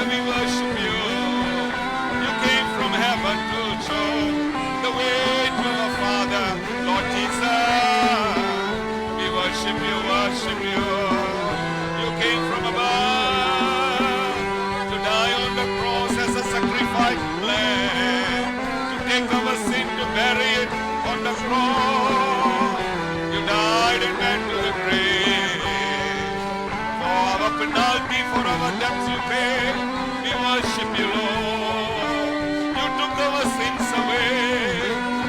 we worship you. You came from heaven to show the way to the Father, Lord Jesus. We worship you, worship you. You came from above to die on the cross as a sacrifice lamb, to take our sin, to bury it on the cross. You died and went to the grave. For our penalty, for our debts you paid. We worship you, Lord. You took our sins away.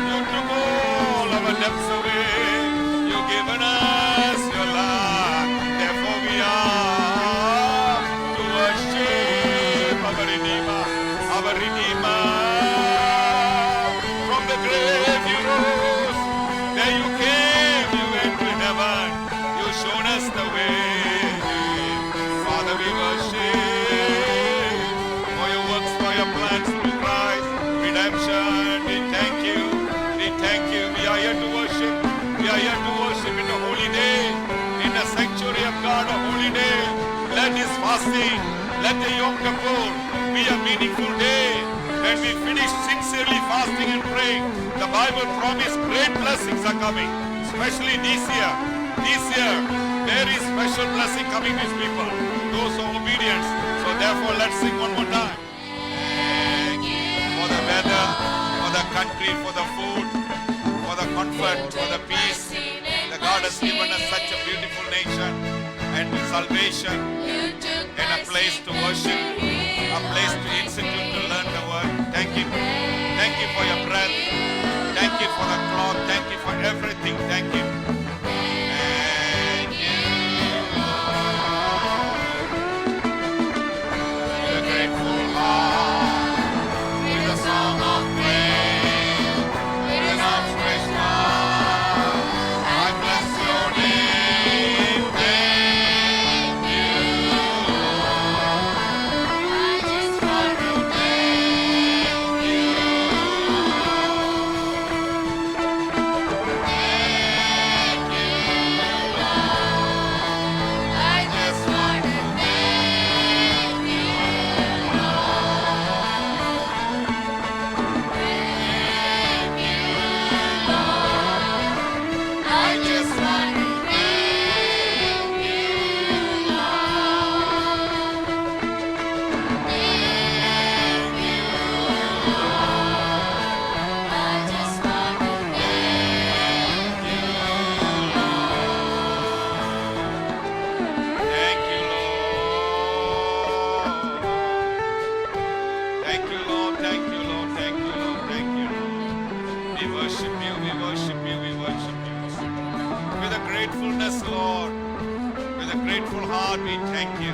You took all our debts away. You've given us your love. Therefore we are to worship our Redeemer, our Redeemer. From the grave you rose. There you came, you went to heaven. You showed us the way. Father, we worship for your works, for your plans through Christ, redemption. We thank you. We thank you. We are here to worship. We are here to worship in the holy day, in the sanctuary of God, a holy day. Let this fasting, let the Yom Kippur be a meaningful day. When we finish sincerely fasting and praying, the Bible promised great blessings are coming, especially this year. This year, very special blessing coming to his people, those who are obedient. So therefore, let's sing one more time. Thank you for the weather, for the country, for the food, for the comfort, for the peace. The God has given us such a beautiful nation and salvation and a place to worship, a place to institute, to learn the word. Thank you. Thank you for your breath. Thank you for the cloth. Thank you for everything. Thank you. Thank you, Lord. With a grateful heart, with a song of praise, with an outstretched arm, I bless your name. Thank you, Lord. I just want to thank you, Lord. Thank you, Lord. I just want to thank you, Lord. Thank you, Lord. I just want to thank you, Lord. Thank you, Lord. I just want to thank you, Lord. Thank you, Lord. Thank you, Lord. Thank you, Lord. Thank you, Lord. Thank you, Lord. We worship you. We worship you. We worship you. With a gratefulness, Lord. With a grateful heart, we thank you.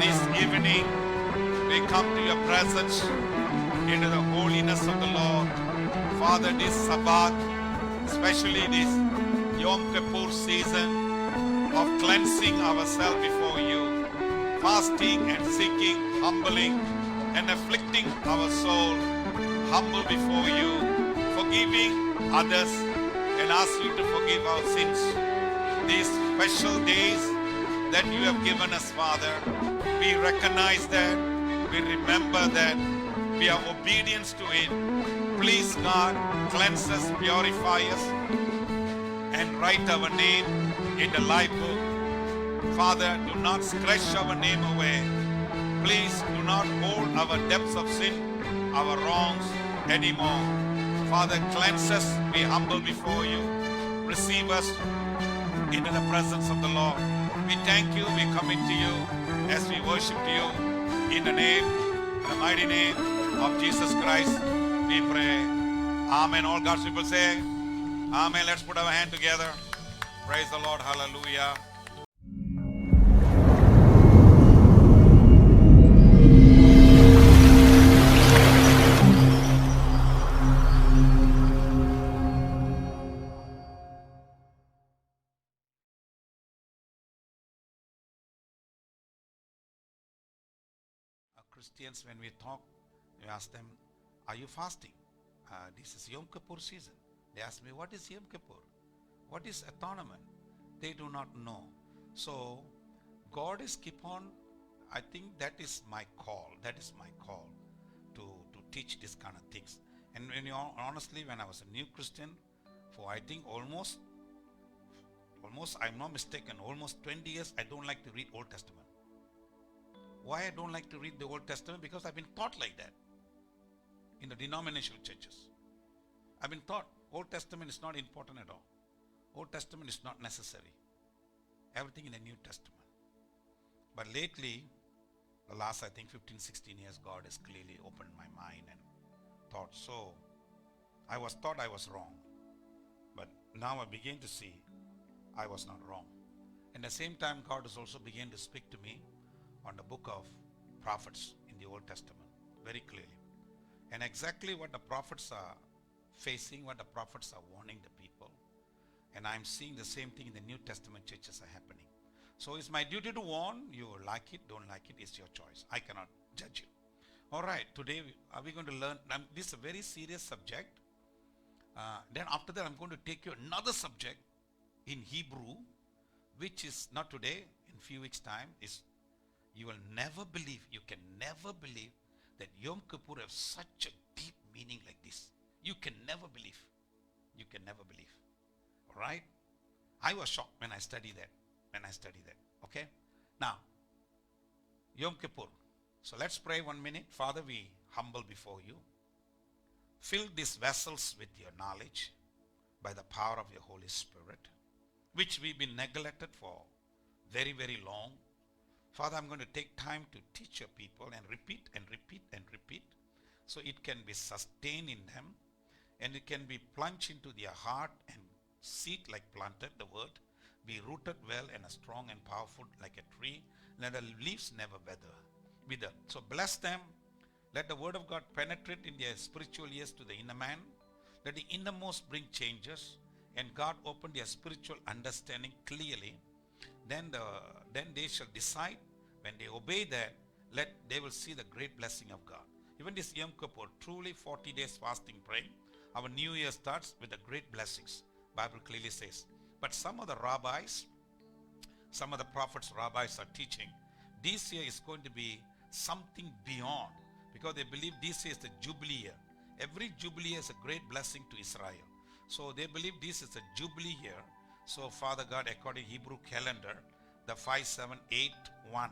This evening, we come to your presence into the holiness of the Lord. Father, this Sabbath, especially this Yom Kippur season of cleansing ourselves before you, fasting and seeking, humbling and afflicting our soul, humble before you, forgiving others and ask you to forgive our sins. These special days that you have given us, Father, we recognize that, we remember that, we are obedient to it. Please, God, cleanse us, purify us, and write our name in the life book. Father, do not scratch our name away. Please do not hold our depths of sin, our wrongs anymore. Father, cleanse us, be humble before you. Receive us into the presence of the Lord. We thank you, we commit to you as we worship you. In the name, the mighty name of Jesus Christ, we pray. Amen. All God's people say, Amen. Let's put our hand together. Praise the Lord. Hallelujah. Christians, when we talk, we ask them, are you fasting? This is Yom Kippur season. They ask me, what is Yom Kippur? What is atonement? They do not know. So God is keep on I think that is my call. That is my call to teach this kind of things. And when you honestly, when I was a new Christian, for I think almost I'm not mistaken, almost 20 years, I don't like to read Old Testament. Why I don't like to read the Old Testament? Because I've been taught like that in the denominational churches. I've been taught Old Testament is not important at all. Old Testament is not necessary. Everything in the New Testament. But lately, the last I think 15, 16 years, God has clearly opened my mind and thought. So, I was thought I was wrong. But now I begin to see I was not wrong. At the same time, God has also begun to speak to me on the book of prophets in the Old Testament very clearly. And exactly what the prophets are facing, what the prophets are warning the people. And I'm seeing the same thing in the New Testament churches are happening. So it's my duty to warn. You like it, don't like it, it's your choice. I cannot judge you. All right, today are we going to learn? This is a very serious subject. Then after that, I'm going to take you another subject in Hebrew, which is not today, in few weeks' time. Is you will never believe, you can never believe that Yom Kippur has such a deep meaning like this. You can never believe. You can never believe. All right? I was shocked when I studied that. Okay? Now, Yom Kippur. So let's pray 1 minute. Father, we humble before you. Fill these vessels with your knowledge by the power of your Holy Spirit, which we've been neglected for very, very long. Father, I'm going to take time to teach your people and repeat and repeat and repeat so it can be sustained in them and it can be plunged into their heart and seed like planted, the word, be rooted well and strong and powerful like a tree. Let the leaves never wither. So bless them. Let the word of God penetrate in their spiritual ears to the inner man. Let the innermost bring changes and God open their spiritual understanding clearly. Then they shall decide when they obey that, they will see the great blessing of God. Even this Yom Kippur, truly 40 days fasting praying, our new year starts with the great blessings. Bible clearly says. But some of the rabbis, some of the prophets, rabbis are teaching this year is going to be something beyond, because they believe this year is the Jubilee year. Every Jubilee is a great blessing to Israel. So they believe this is a Jubilee year. So Father God, according to Hebrew calendar, the 5781,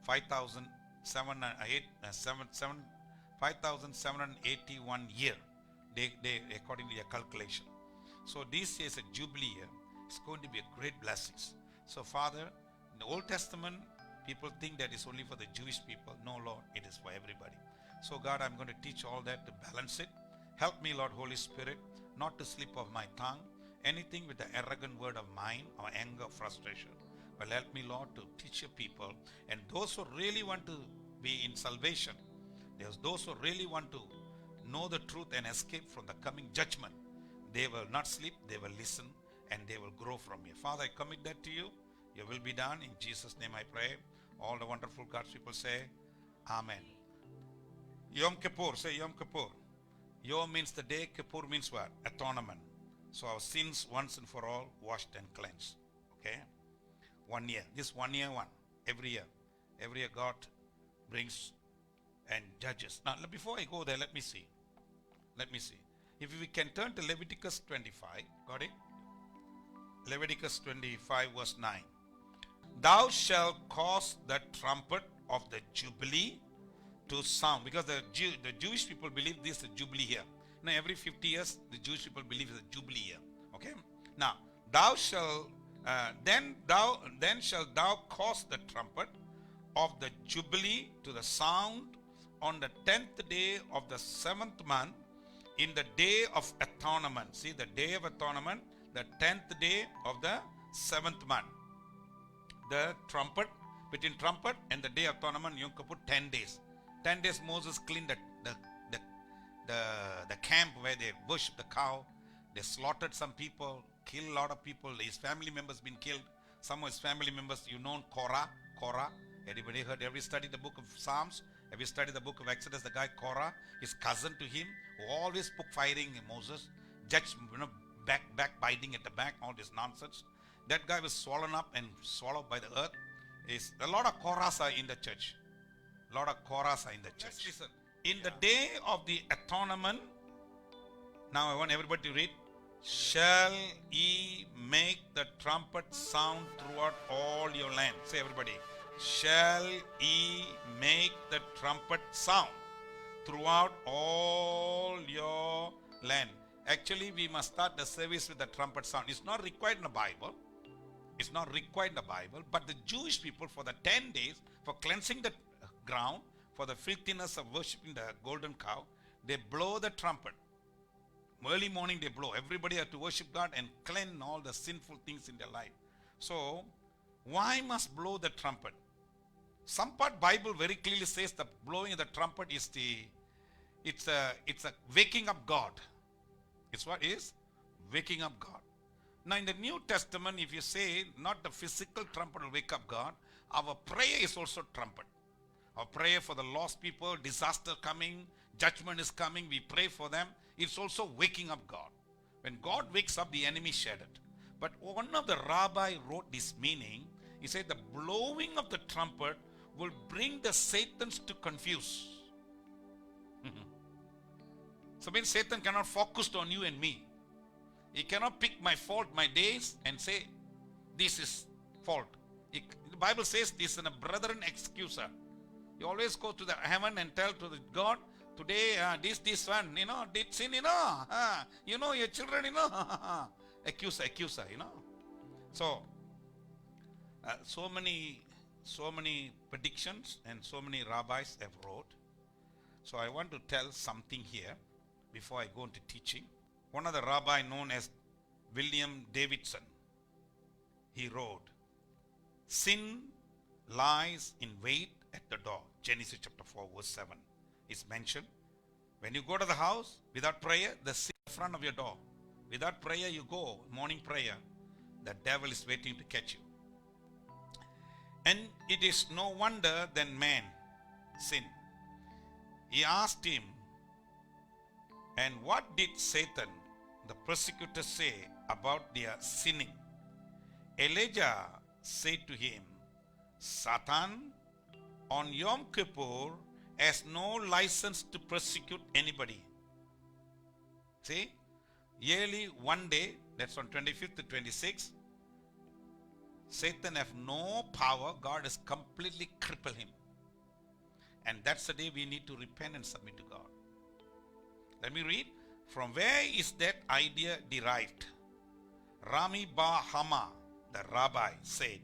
5781 year, they according to their calculation. So this year is a Jubilee year. It's going to be a great blessings. So Father, in the Old Testament, people think that it's only for the Jewish people. No, Lord, it is for everybody. So God, I'm going to teach all that to balance it. Help me, Lord, Holy Spirit, not to slip off my tongue anything with the arrogant word of mine or anger, frustration. But help me, Lord, to teach your people. And those who really want to be in salvation, there's those who really want to know the truth and escape from the coming judgment. They will not sleep, they will listen, and they will grow from you. Father, I commit that to you. Your will be done. In Jesus' name I pray. All the wonderful God's people say, Amen. Yom Kippur, say Yom Kippur. Yom means the day, Kippur means what? Atonement. So our sins once and for all washed and cleansed. Okay? 1 year. This 1 year one. Every year. Every year God brings and judges. Now before I go there, let me see. If we can turn to Leviticus 25. Got it? Leviticus 25 verse 9. Thou shalt cause the trumpet of the Jubilee to sound. Because the Jewish people believe this is a Jubilee year. Now every 50 years the Jewish people believe it's a Jubilee year. Okay? Now thou shalt then shalt thou cause the trumpet of the Jubilee to the sound on the 10th day of the 7th month in the day of atonement. See, the day of atonement, the 10th day of the 7th month. The trumpet, between trumpet and the day of atonement, Yom Kippur, 10 days. 10 days Moses cleaned the camp where they worshipped the cow. They slaughtered some people, killed a lot of people. His family members been killed. Some of his family members, you know Korah. Everybody heard, have you studied the book of Psalms? Have you studied the book of Exodus? The guy Korah, his cousin to him, who always spoke fighting Moses, backbiting at the back, all this nonsense. That guy was swallowed up and swallowed by the earth. is a lot of Korahs are in the church. A lot of Korahs are in the Let's church. listen. In the day of the atonement, now I want everybody to read. Shall ye make the trumpet sound throughout all your land? Say everybody. Shall ye make the trumpet sound throughout all your land? Actually, we must start the service with the trumpet sound. It's not required in the Bible. It's not required in the Bible. But the Jewish people, for the 10 days, for cleansing the ground, for the filthiness of worshipping the golden cow, they blow the trumpet. Early morning they blow. Everybody have to worship God and cleanse all the sinful things in their life. So, why must blow the trumpet? Some part Bible very clearly says the blowing of the trumpet is it's a waking up God. It's what is? Waking up God. Now in the New Testament, if you say not the physical trumpet will wake up God, our prayer is also trumpet. Our prayer for the lost people, disaster coming, judgment is coming, we pray for them. It's also waking up God. When God wakes up, the enemy shattered. But one of the rabbi wrote this meaning. He said the blowing of the trumpet will bring the Satans to confuse. So means Satan cannot focus on you and me. He cannot pick my fault, my days, and say, this is fault. The Bible says this is a brethren excuser. You always go to the heaven and tell to the God, today this one, did sin, your children, accuser, So, so many predictions and so many rabbis have wrote. So I want to tell something here before I go into teaching. One of the rabbi known as William Davidson, he wrote, sin lies in wait at the door. Genesis chapter 4 verse 7 is mentioned. When you go to the house without prayer, the sin in front of your door. Without prayer you go, morning prayer, the devil is waiting to catch you. And it is no wonder then man sin. He asked him, and what did Satan, the persecutor, say about their sinning? Elijah said to him, Satan on Yom Kippur has no license to persecute anybody. See, yearly one day, that's on 25th to 26th, Satan have no power. God has completely crippled him. And that's the day we need to repent and submit to God. Let me read. From where is that idea derived? Rami Bar Hama, the rabbi, said,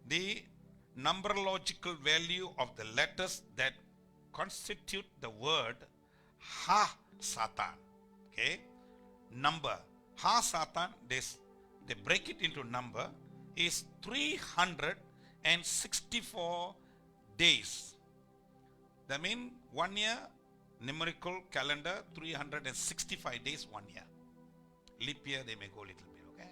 the numerological value of the letters that constitute the word Ha Satan. Okay? Number. Ha Satan, they break it into number, is 364 days. That means 1 year, numerical calendar, 365 days, 1 year. Leap year, they may go a little bit, okay?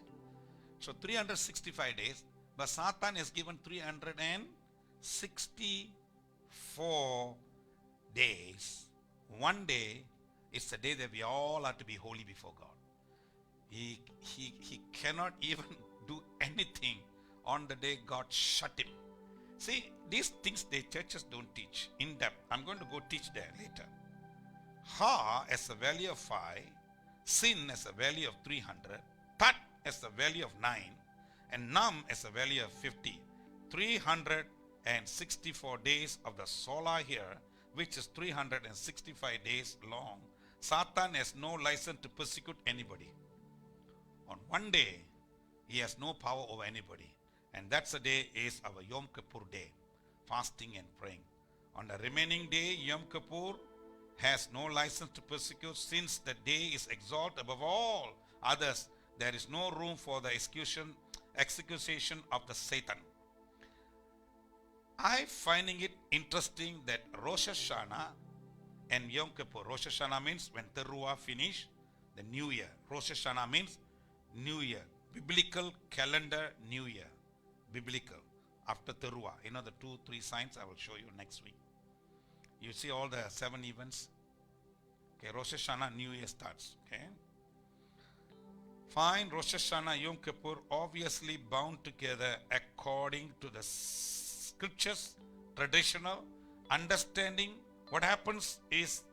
So 365 days, but Satan is given 364 days. One day, it's the day that we all have to be holy before God. He cannot even do anything on the day God shut him. See, these things the churches don't teach in depth. I'm going to go teach there later. Ha as a value of 5, sin as a value of 300, tat as a value of 9, and num as a value of 50. 364 days of the solar here, which is 365 days long. Satan has no license to persecute anybody. On one day, he has no power over anybody. And that's the day is our Yom Kippur day, fasting and praying. On the remaining day, Yom Kippur has no license to persecute, since the day is exalted above all others. There is no room for the execution of the Satan. I finding it interesting that Rosh Hashanah and Yom Kippur. Rosh Hashanah means when Teruah finish, the new year. Rosh Hashanah means new year. Biblical calendar new year. Biblical. After Teruah. The 2-3 signs I will show you next week. You see all the 7 events. Okay, Rosh Hashanah, new year starts. Okay. find Rosh Hashanah, Yom Kippur obviously bound together according to the scriptures, traditional understanding. What happens is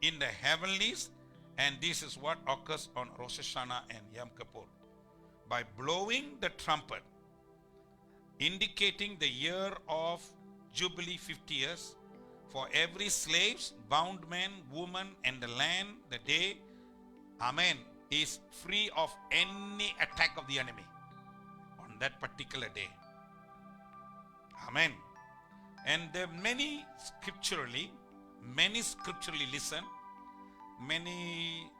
in the heavenlies, and this is what occurs on Rosh Hashanah and Yom Kippur. By blowing the trumpet, indicating the year of Jubilee 50 years, for every slaves, bound man, woman, and the land, the day, amen, is free of any attack of the enemy on that particular day. Amen. And there are many scripturally listen, many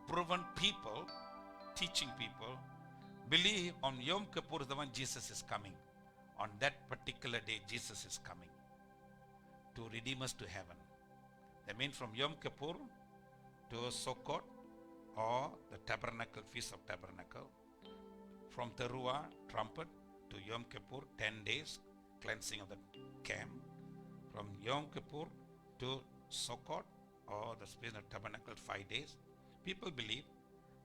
proven people, teaching people, believe on Yom Kippur is the one Jesus is coming. On that particular day, Jesus is coming to redeem us to heaven. That means from Yom Kippur to Sukkot, or the Tabernacle, Feast of Tabernacle. From Teruah, trumpet, to Yom Kippur, 10 days, cleansing of the camp. From Yom Kippur to Sukkot, or the Feast of Tabernacle, 5 days. People believe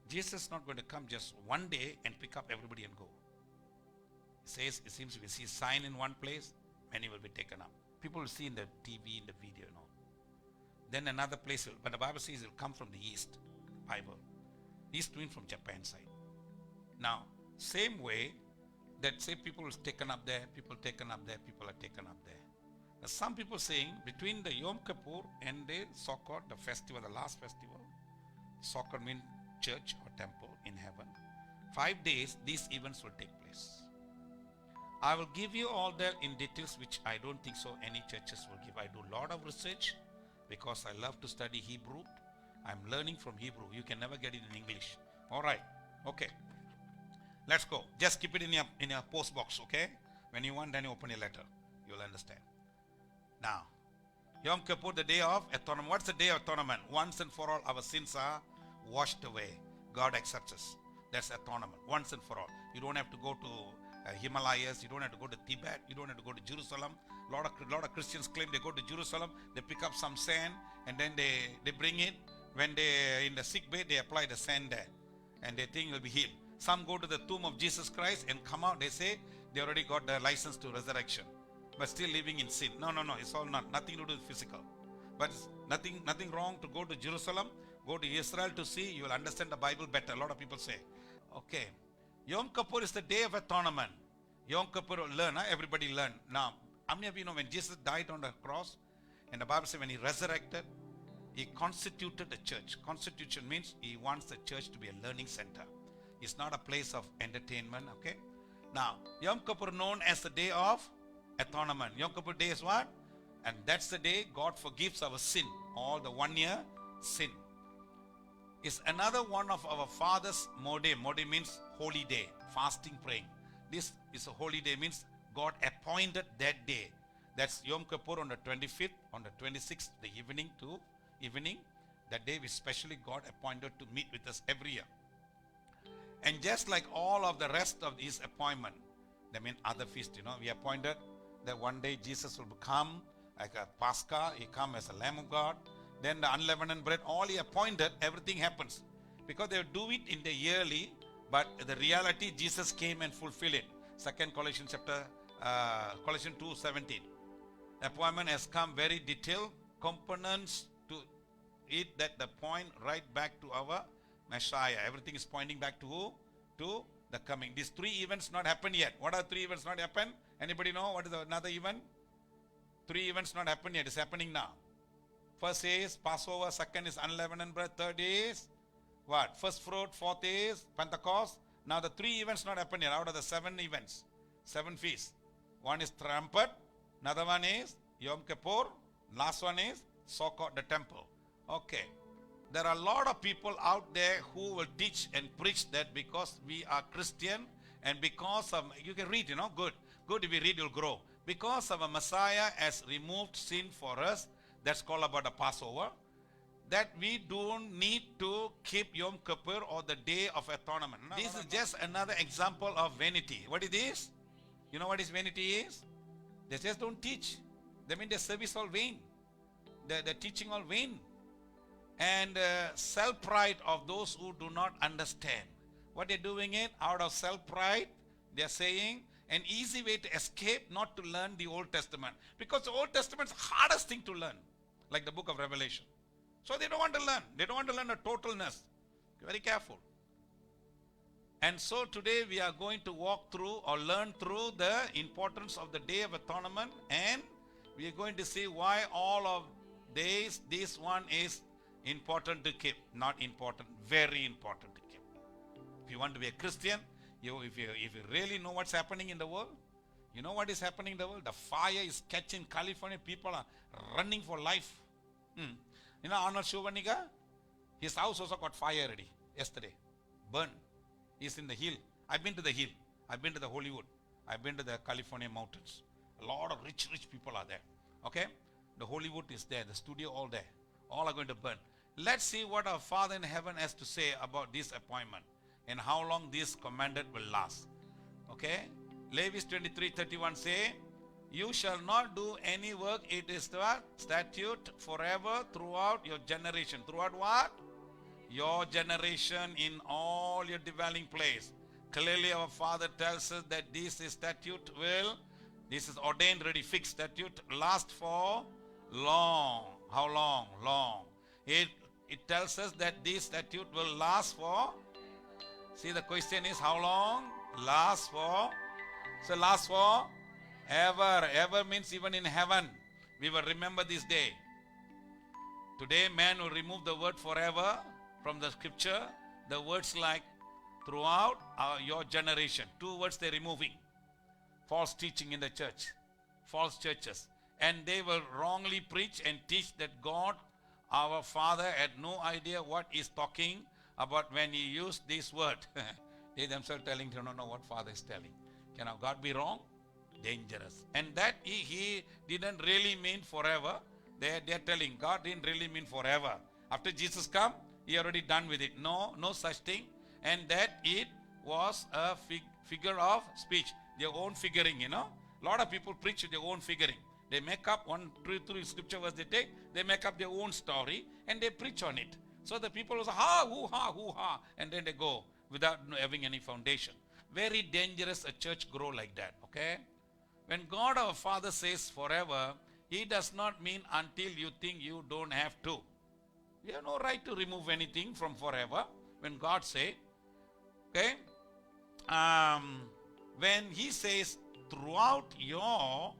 Jesus is not going to come just one day and pick up everybody and go. It says, it seems we see a sign in one place, many will be taken up. People will see in the TV, in the video, Then another place, but the Bible says it will come from the east. Bible. East means from Japan side. Now, same way that say people is taken up there, people taken up there, people are taken up there. Now, some people saying between the Yom Kippur and the Sukkot, the festival, the last festival, Sukkot means church or temple in heaven. 5 days, these events will take place. I will give you all that in details, which I don't think so any churches will give. I do a lot of research because I love to study Hebrew. I'm learning from Hebrew. You can never get it in English. All right. Okay. Let's go. Just keep it in your post box, okay? When you want, then you open your letter. You'll understand. Now, Yom Kippur, the day of atonement. What's the day of atonement? Once and for all, our sins are washed away. God accepts us. That's atonement. Once and for all. You don't have to go to Himalayas. You don't have to go to Tibet. You don't have to go to Jerusalem. A lot of Christians claim they go to Jerusalem. They pick up some sand and then they bring it. When they in the sick bed, they apply the sand there, and they think you'll be healed. Some go to the tomb of Jesus Christ and come out. They say they already got the license to resurrection, but still living in sin. No. It's all nothing to do with physical. But nothing wrong to go to Jerusalem, go to Israel to see. You will understand the Bible better. A lot of people say, okay, Yom Kippur is the day of atonement. Yom Kippur, learn. Everybody learn. Now, how many of you know when Jesus died on the cross, and the Bible says when he resurrected, he constituted the church. Constitution means he wants the church to be a learning center. It's not a place of entertainment, okay? Now, Yom Kippur known as the day of atonement. Yom Kippur day is what? And that's the day God forgives our sin. All the 1 year sin. It's another one of our fathers' Modeh. Modeh means holy day, fasting, praying. This is a holy day, means God appointed that day. That's Yom Kippur on the 25th, on the 26th, the evening, that day we specially God appointed to meet with us every year. And just like all of the rest of these appointment, that means other feast, we appointed that one day Jesus will come like a Pascha, he come as a Lamb of God. Then the unleavened bread, all he appointed, everything happens. Because they do it in the yearly, but the reality, Jesus came and fulfilled it. 2 Colossians 2:17. Appointment has come very detailed, components to it, that the point right back to our Messiah. Everything is pointing back to who? To the coming. These 3 events not happened yet. What are 3 events not happened? Anybody know what is another event? 3 events not happened yet. It's happening now. First is Passover. Second is unleavened bread. Third is what? First fruit. Fourth is Pentecost. Now the 3 events not happened yet. Out of the 7 events, 7 feasts. One is trumpet. Another one is Yom Kippur. Last one is Sukkot, the temple. Okay. There are a lot of people out there who will teach and preach that because we are Christian and because of, you can read, good if you read, you'll grow. Because our Messiah has removed sin for us, that's called about the Passover, that we don't need to keep Yom Kippur or the Day of Atonement. This is just another example of vanity. What it is? You know what is vanity is? They just don't teach. They mean their service all vain. Their teaching all vain. And self-pride of those who do not understand. What they're doing it out of self-pride. They're saying an easy way to escape not to learn the Old Testament. Because the Old Testament is the hardest thing to learn. Like the book of Revelation. So they don't want to learn. They don't want to learn a totalness. Be very careful. And so today we are going to walk through or learn through the importance of the Day of Atonement, and we are going to see why all of days this one is important to keep. Not important, very important to keep. If you want to be a Christian, if you really know what's happening in the world, you know what is happening in the world? The fire is catching California. People are running for life. You know Arnold Schwarzenegger? His house also got fire already yesterday. Burned. He's in the hill. I've been to the hill. I've been to the Hollywood. I've been to the California mountains. A lot of rich people are there. Okay? The Hollywood is there. The studio all there. All are going to burn. Let's see what our Father in heaven has to say about this appointment and how long this commanded will last. Okay? Leviticus 23:31 say, you shall not do any work. It is the statute forever throughout your generation. Throughout what? Your generation in all your dwelling place. Clearly our Father tells us that this statute this is ordained, ready, fixed statute, last for long. How long? Long. It tells us that this statute will last for, see the question is how long? Last for, so last for ever. Ever means even in heaven. We will remember this day. Today man will remove the word forever from the scripture. The words like throughout your generation. 2 words they're removing. False teaching in the church. False churches. And they will wrongly preach and teach that God, our Father, had no idea what he's talking about when he used this word. They themselves telling, they don't know what Father is telling. Can our God be wrong? Dangerous. And that he didn't really mean forever. They're telling God didn't really mean forever. After Jesus come, he already done with it. No such thing. And that it was a figure of speech. Their own figuring, you know. A lot of people preach their own figuring. They make up 1, 2, 3 scripture verse they take. They make up their own story and they preach on it. So the people will say, hoo ha. And then they go without having any foundation. Very dangerous a church grow like that. Okay. When God our Father says forever, he does not mean until you think you don't have to. You have no right to remove anything from forever. When God say, okay, when he says throughout your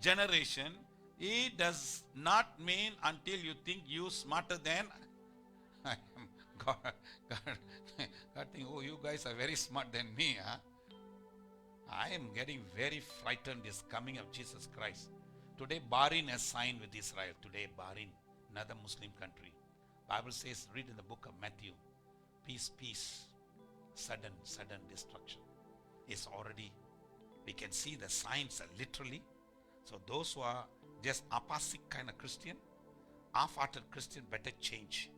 generation, he does not mean until you think you smarter than God think, oh, you guys are very smart than me. Huh? I am getting very frightened this coming of Jesus Christ. Today Bahrain has signed with Israel. Today Bahrain, another Muslim country. Bible says, read in the book of Matthew, peace, sudden destruction is already, we can see the signs are literally. So those who are just apasic kind of Christian, half-hearted Christian, better change.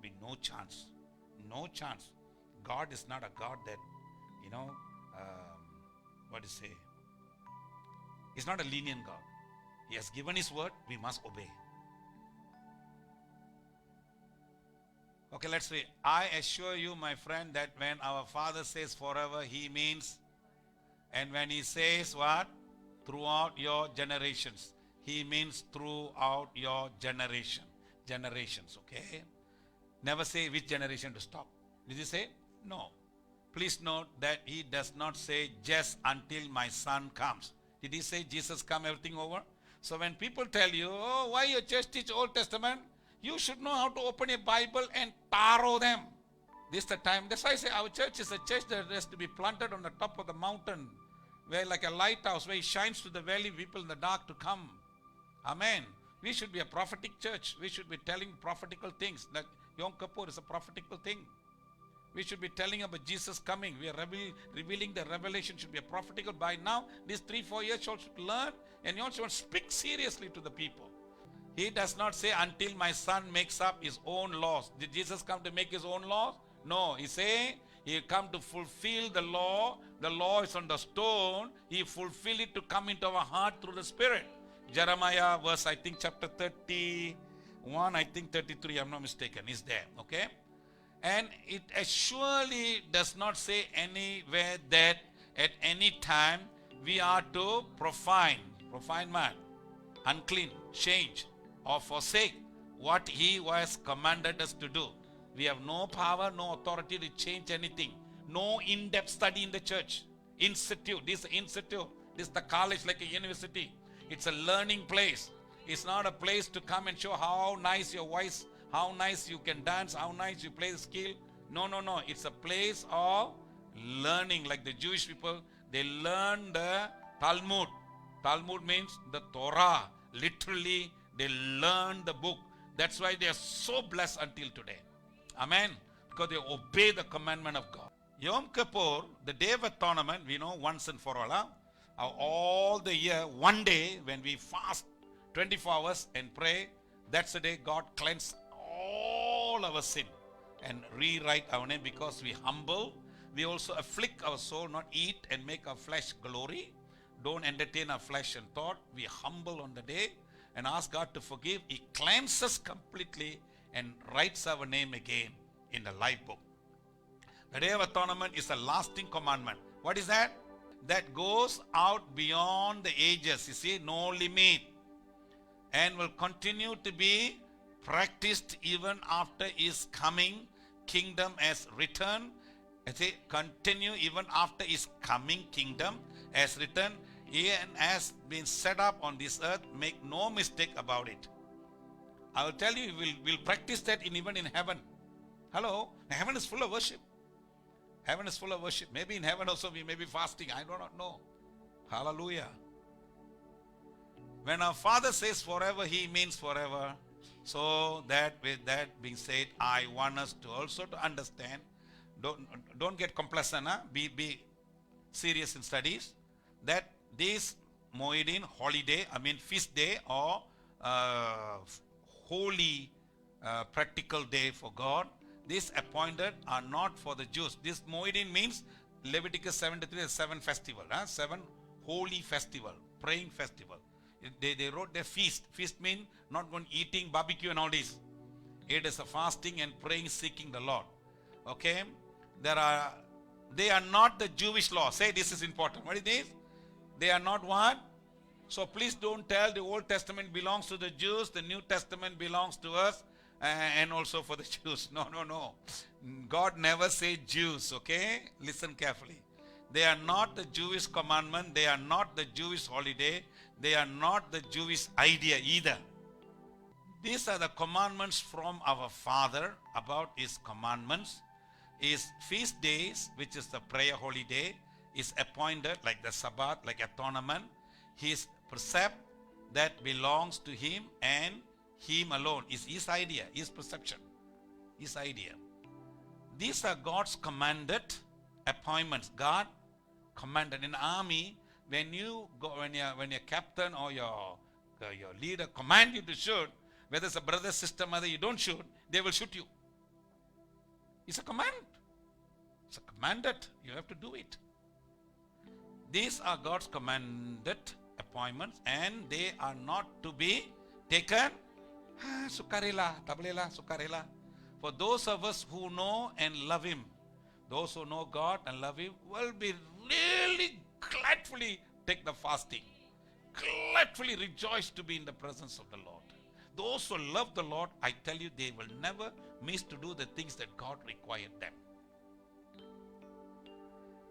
Be no chance. God is not a God that, you know, what to say? He's not a lenient God. He has given his word, we must obey. Okay, let's read. I assure you, my friend, that when our Father says forever, he means, and when he says what? Throughout your generations. He means throughout your generations, okay? Never say which generation to stop. Did he say? No. Please note that he does not say just until my son comes. Did he say Jesus come, everything over? So when people tell you, oh, why your church teach Old Testament? You should know how to open a Bible and tarot them. This is the time. That's why I say our church is a church that has to be planted on the top of the mountain, where like a lighthouse, where it shines to the valley people in the dark to come. Amen. We should be a prophetic church. We should be telling prophetical things. Like Yom Kippur is a prophetical thing. We should be telling about Jesus coming. We are revealing the revelation should be a prophetical. By now, these 3-4 years you all should learn, and you also want to speak seriously to the people. He does not say until my son makes up his own laws. Did Jesus come to make his own laws? No. He say he come to fulfill the law. The law is on the stone. He fulfill it to come into our heart through the Spirit. Jeremiah verse, I think chapter 31, I think 33, I'm not mistaken, is there. Okay. And it surely does not say anywhere that at any time we are to profane man, unclean, change, or forsake what he was commanded us to do. We have no power, no authority to change anything. No in-depth study in the church. Institute. This is the college like a university. It's a learning place. It's not a place to come and show how nice your voice, how nice you can dance, how nice you play the skill. No. It's a place of learning. Like the Jewish people, they learn the Talmud. Talmud means the Torah. Literally, they learn the book. That's why they are so blessed until today. Amen. Because they obey the commandment of God. Yom Kippur, the day of atonement, we know once and for all the year, one day when we fast 24 hours and pray, that's the day God cleanses all our sin and rewrite our name because we humble. We also afflict our soul, not eat and make our flesh glory. Don't entertain our flesh and thought. We humble on the day and ask God to forgive. He cleanses us completely and writes our name again in the life book. The Day of Atonement is a lasting commandment. What is that? That goes out beyond the ages. You see, no limit. And will continue to be practiced even after his coming kingdom has returned. I say continue even after his coming kingdom has returned and has been set up on this earth. Make no mistake about it. I will tell you, we'll practice that even in heaven. Hello? Heaven is full of worship. Heaven is full of worship. Maybe in heaven also we may be fasting. I do not know. Hallelujah. When our Father says forever, He means forever. So that with that being said, I want us to also to understand. Don't get complacent. Be serious in studies. That this Moedim holiday, feast day or holy practical day for God, these appointed are not for the Jews. This Moedim means Leviticus 73 is 7 festival. 7 holy festival, praying festival. They wrote their feast. Feast means not going eating, barbecue and all this. It is a fasting and praying, seeking the Lord. Okay? They are not the Jewish law. Say this is important. What is this? They are not what? So please don't tell the Old Testament belongs to the Jews, the New Testament belongs to us, and also for the Jews. No. God never said Jews, okay? Listen carefully. They are not the Jewish commandment. They are not the Jewish holiday. They are not the Jewish idea either. These are the commandments from our Father about His commandments. His feast days, which is the prayer holiday, is appointed like the Sabbath, like atonement. His precept that belongs to Him and Him alone is His idea, His perception, His idea. These are God's commanded appointments. God commanded. In army, when your captain or your leader command you to shoot, whether it's a brother, sister, mother, you don't shoot, they will shoot you. It's a command. It's a commanded. You have to do it. These are God's commanded appointments and they are not to be taken sukarela, tablela, sukarela. For those of us who know and love Him, those who know God and love Him will be really gladfully take the fasting. Gladfully rejoice to be in the presence of the Lord. Those who love the Lord, I tell you, they will never miss to do the things that God required them.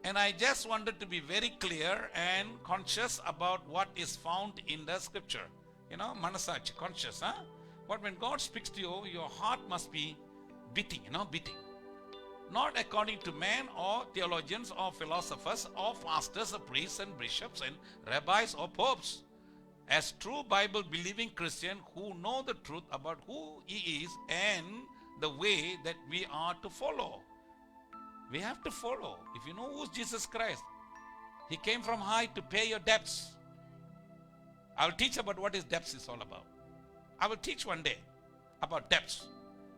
And I just wanted to be very clear and conscious about what is found in the scripture. Manasachi, conscious, But when God speaks to you, your heart must be beating, beating. Not according to men or theologians or philosophers or pastors or priests and bishops and rabbis or popes. As true Bible-believing Christians who know the truth about who He is and the way that we are to follow. We have to follow. If you know who's Jesus Christ, He came from high to pay your debts. I will teach about what His debts is all about. I will teach one day about debts.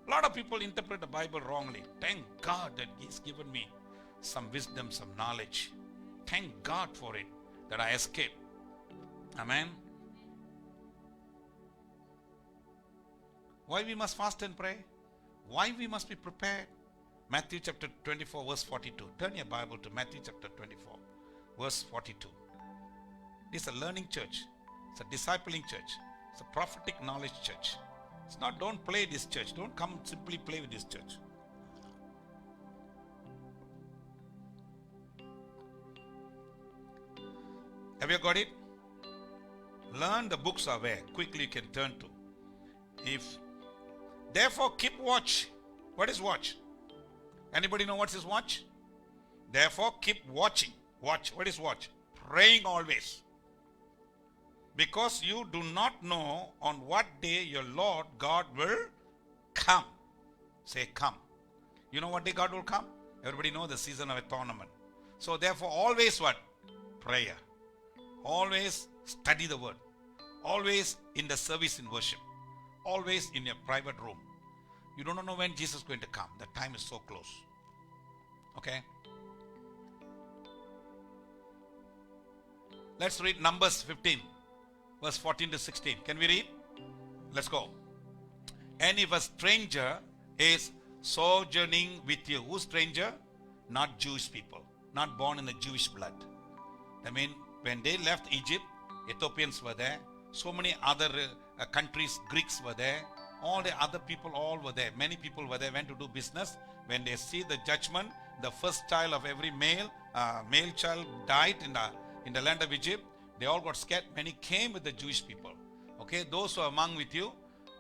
A lot of people interpret the Bible wrongly. Thank God that He's given me some wisdom, some knowledge. Thank God for it, that I escaped. Amen. Why we must fast and pray? Why we must be prepared? Matthew chapter 24 verse 42. Turn your Bible to Matthew chapter 24 verse 42. This is a learning church. It's a discipling church. It's a prophetic knowledge church. It's not, don't play this church. Don't come simply play with this church. Have you got it? Learn, the books are where quickly you can turn to. If therefore keep watch. What is watch? Anybody know what is watch? Therefore keep watching. Watch. What is watch? Praying always. Because you do not know on what day your Lord God will come. Say come. You know what day God will come? Everybody know the season of a tournament. So therefore always what? Prayer. Always study the word. Always in the service in worship. Always in your private room. You don't know when Jesus is going to come. The time is so close. Okay? Let's read Numbers 15. Verse 14 to 16. Can we read? Let's go. And if a stranger is sojourning with you. Who's stranger? Not Jewish people. Not born in the Jewish blood. I mean, when they left Egypt, Ethiopians were there. So many other countries, Greeks were there. All the other people, all were there. Many people were there, went to do business. When they see the judgment, the first child of every male child died in the land of Egypt. They all got scared. Many came with the Jewish people. Okay, those who are among with you,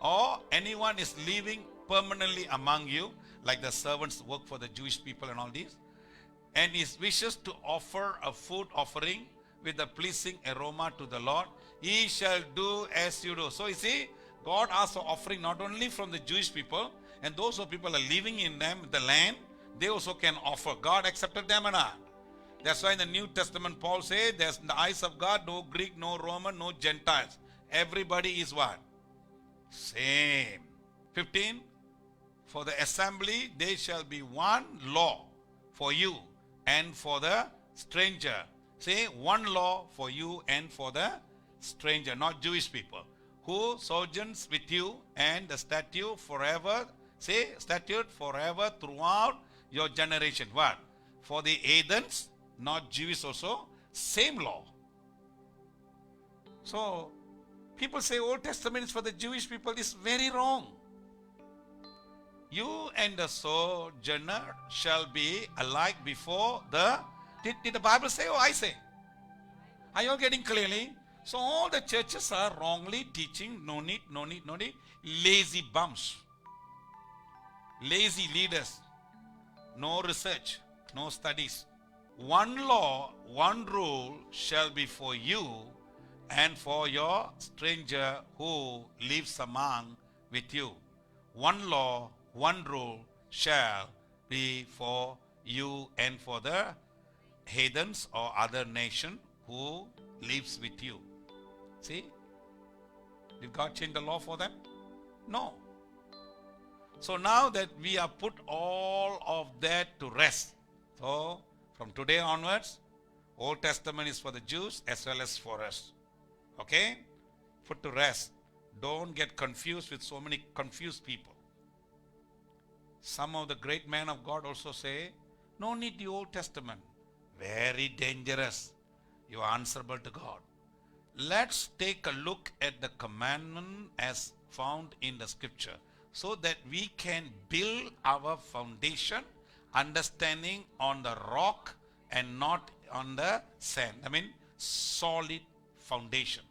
or anyone is living permanently among you, like the servants work for the Jewish people and all these, and he wishes to offer a food offering with a pleasing aroma to the Lord, he shall do as you do. So you see, God asks for offering not only from the Jewish people, and those who people are living in them, the land, they also can offer. God accepted them or not? That's why in the New Testament Paul says, there's in the eyes of God no Greek, no Roman, no Gentiles. Everybody is what? Same. 15. For the assembly there shall be one law for you and for the stranger. Say one law for you and for the stranger, not Jewish people, who sojourns with you, and the statute forever. Say statute forever throughout your generation. What? For the heathens, not Jewish also, same law. So, people say Old Testament is for the Jewish people. This is very wrong. You and the sojourner shall be alike before the... Did the Bible say or I say? Are you all getting clearly? So all the churches are wrongly teaching, no need, lazy bums. Lazy leaders. No research, no studies. One law, one rule shall be for you and for your stranger who lives among with you. One law, one rule shall be for you and for the heathens or other nation who lives with you. See? Did God change the law for them? No. So now that we have put all of that to rest. So from today onwards, Old Testament is for the Jews as well as for us. Okay? Put to rest. Don't get confused with so many confused people. Some of the great men of God also say, no need the Old Testament. Very dangerous. You are answerable to God. Let's take a look at the commandment as found in the scripture so that we can build our foundation, understanding on the rock and not on the sand. I mean, solid foundation.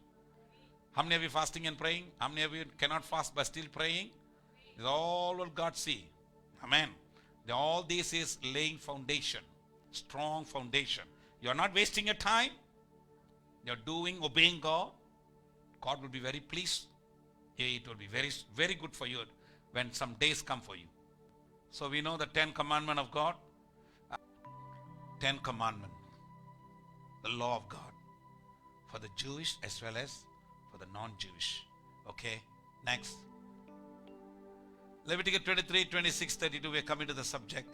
How many of you fasting and praying? How many of you cannot fast but still praying? It's all what God see. Amen. All this is laying foundation, strong foundation. You are not wasting your time. You are doing, obeying God. God will be very pleased. It will be very, very good for you when some days come for you. So we know the 10 commandments of God. 10 commandments. The law of God. For the Jewish as well as for the non-Jewish. Okay. Next. Leviticus 23, 26, 32. We are coming to the subject.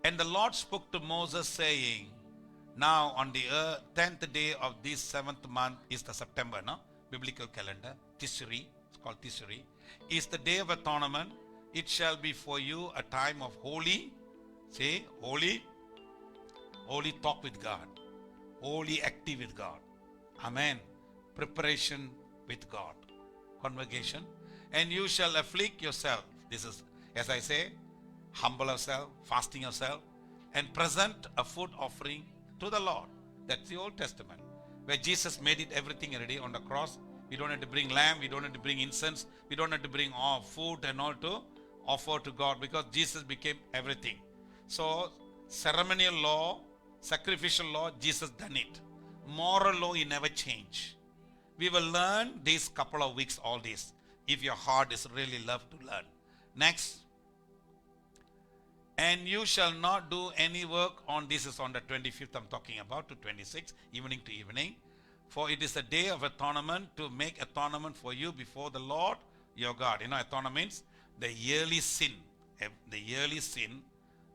And the Lord spoke to Moses saying, now on the 10th day of this 7th month is the September, no? Biblical calendar. Tishri. It's called Tishri. Is the day of atonement. It shall be for you a time of holy See, holy talk with God, holy active with God. Amen. Preparation with God, convocation. And you shall afflict yourself. This is, as I say, humble yourself, fasting yourself, and present a food offering to the Lord. That's the Old Testament, where Jesus made it everything ready on the cross. We don't have to bring lamb, we don't have to bring incense, we don't have to bring all food and all to offer to God, because Jesus became everything. So ceremonial law, sacrificial law, Jesus done it. Moral law, he never changed. We will learn these couple of weeks all this, if your heart is really love to learn. Next. And you shall not do any work on, this is on the 25th I'm talking about, to 26, evening to evening. For it is a day of atonement, to make atonement for you before the Lord your God. You know, atonement means the yearly sin. The yearly sin,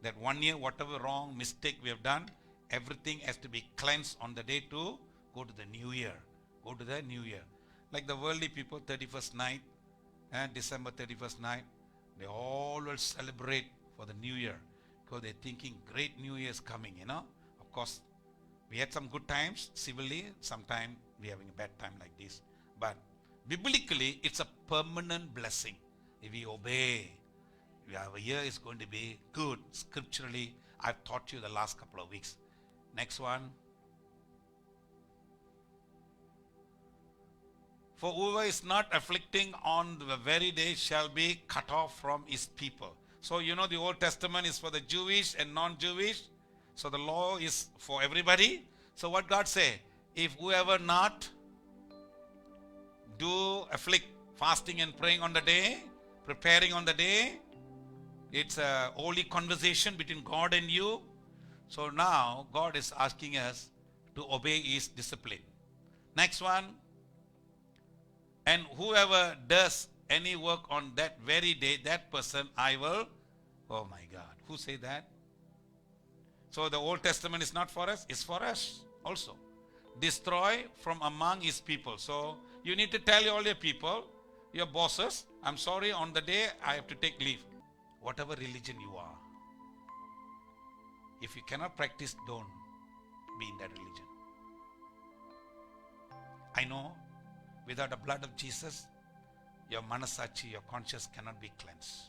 that 1 year, whatever wrong, mistake we have done, everything has to be cleansed on the day to go to the new year. Go to the new year. Like the worldly people, 31st night, and December 31st night, they all will celebrate for the new year, because they're thinking great new year is coming, you know. Of course, we had some good times civilly, sometime we're having a bad time like this. But biblically, it's a permanent blessing. If we obey, our year is going to be good. Scripturally, I've taught you the last couple of weeks. Next one. For whoever is not afflicting on the very day shall be cut off from his people. So you know the Old Testament is for the Jewish and non-Jewish. So the law is for everybody. So what God say? If whoever not do afflict, fasting and praying on the day, preparing on the day, it's a holy conversation between God and you. So now God is asking us to obey his discipline. Next one. And whoever does any work on that very day, that person I will, oh my God, who say that? So the Old Testament is not for us, it's for us also. Destroy from among his people. So you need to tell all your people, your bosses, I'm sorry, on the day I have to take leave. Whatever religion you are, if you cannot practice, don't be in that religion. I know, without the blood of Jesus, your manasachi, your conscience cannot be cleansed.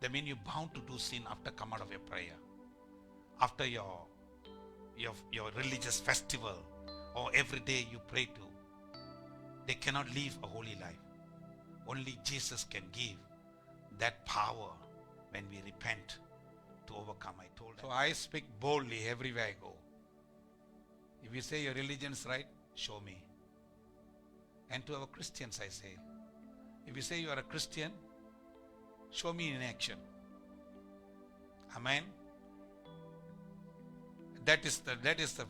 That means you're bound to do sin after come out of your prayer, after your religious festival, or every day you pray to. They cannot live a holy life. Only Jesus can give that power when we repent to overcome. I told you. So I speak boldly everywhere I go. If you say your religion is right, show me. And to our Christians I say, if you say you are a Christian, show me in action. Amen. That is the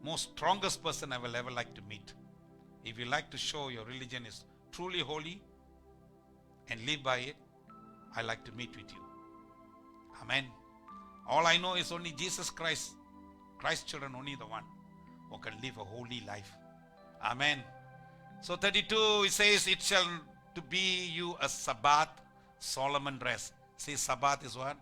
most strongest person I will ever like to meet. If you like to show your religion is truly holy and live by it, I like to meet with you. Amen. All I know is only Jesus Christ, Christ's children, only the one who can live a holy life. Amen. So 32, it says, it shall to be you a Sabbath, Solomon rest. See, Sabbath is what?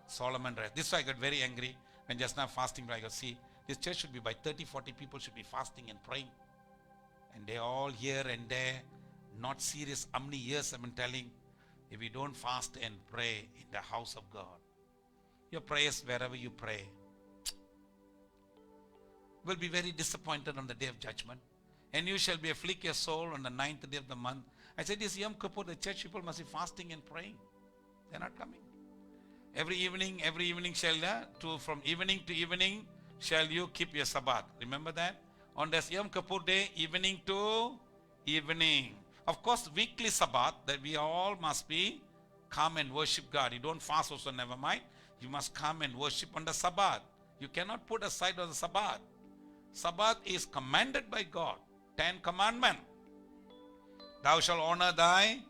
Solomon rest. This is why I got very angry when just now fasting. I go, see, this church should be by 30, 40 people should be fasting and praying. And they all here and there, not serious. How many years I've been telling, if you don't fast and pray in the house of God, your prayers wherever you pray will be very disappointed on the day of judgment. And you shall be afflict your soul on the 9th day of the month. I said, this Yom Kippur, the church people must be fasting and praying. They're not coming. Every evening shall from evening to evening shall you keep your Sabbath. Remember that? On this Yom Kippur day, evening to evening. Of course, weekly Sabbath, that we all must be come and worship God. You don't fast also, never mind. You must come and worship on the Sabbath. You cannot put aside on the Sabbath. Sabbath is commanded by God. 10 commandments. Thou shalt honor thy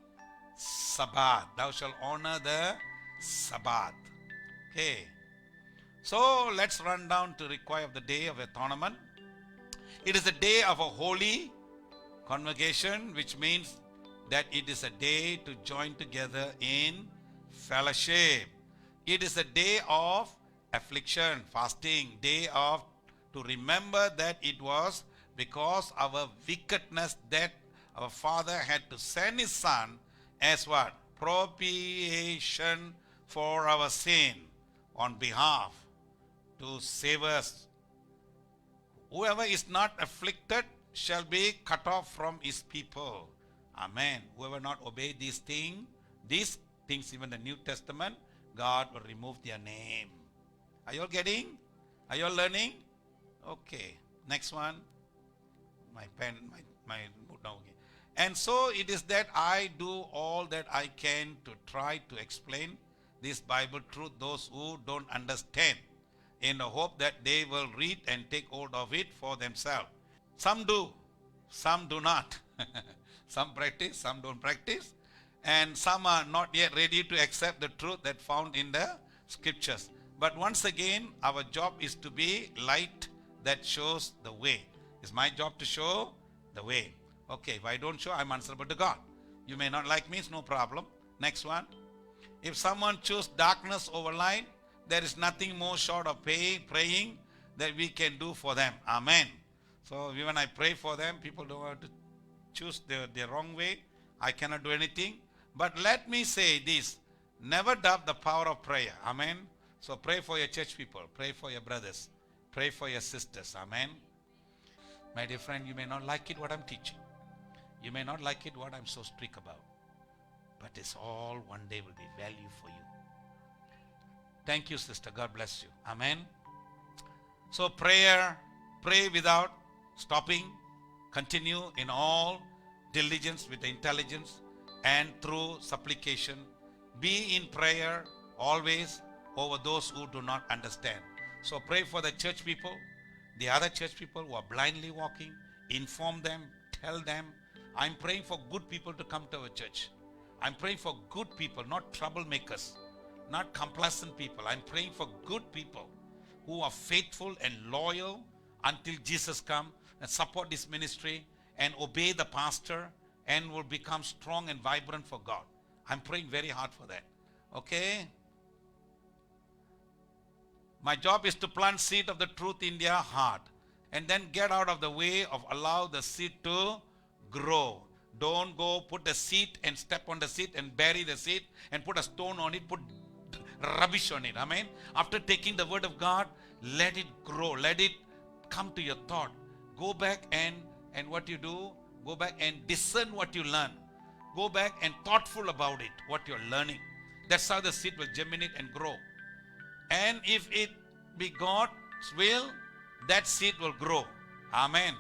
Sabbath. Thou shalt honor the Sabbath. Okay. So let's run down to require of the day of atonement. It is a day of a holy convocation, which means that it is a day to join together in fellowship. It is a day of affliction, fasting, day of to remember that it was because our wickedness that our Father had to send His Son as what? Propitiation for our sin on behalf to save us. Whoever is not afflicted shall be cut off from his people. Amen. Whoever not obey these things, even the New Testament, God will remove their name. Are you all getting? Are you all learning? Okay. Next one. My pen, my no, okay. And so it is that I do all that I can to try to explain this Bible truth those who don't understand, in the hope that they will read and take hold of it for themselves. Some do, some do not. Some practice, some don't practice, and some are not yet ready to accept the truth that found in the scriptures. But once again, our job is to be light that shows the way. It's my job to show the way. Okay, if I don't show, I'm answerable to God. You may not like me, it's no problem. Next one. If someone chooses darkness over light, there is nothing more short of praying that we can do for them. Amen. So when I pray for them, people don't want to choose the wrong way. I cannot do anything. But let me say this. Never doubt the power of prayer. Amen. So pray for your church people. Pray for your brothers. Pray for your sisters. Amen. My dear friend, you may not like it what I'm teaching. You may not like it what I'm so strict about. But it's all one day will be value for you. Thank you, sister. God bless you. Amen. So prayer, pray without stopping. Continue in all diligence with intelligence and through supplication. Be in prayer always over those who do not understand. So pray for the church people, the other church people who are blindly walking. Inform them, tell them. I'm praying for good people to come to our church. I'm praying for good people, not troublemakers, not complacent people. I'm praying for good people who are faithful and loyal until Jesus comes and support this ministry and obey the pastor and will become strong and vibrant for God. I'm praying very hard for that. Okay? My job is to plant seed of the truth in their heart and then get out of the way of allow the seed to grow. Don't go put the seed and step on the seed and bury the seed and put a stone on it, put rubbish on it. Amen. After taking the word of God, let it grow. Let it come to your thought. Go back and what you do, go back and discern what you learn. Go back and thoughtful about it, what you're learning. That's how the seed will germinate and grow. And if it be God's will, that seed will grow. Amen.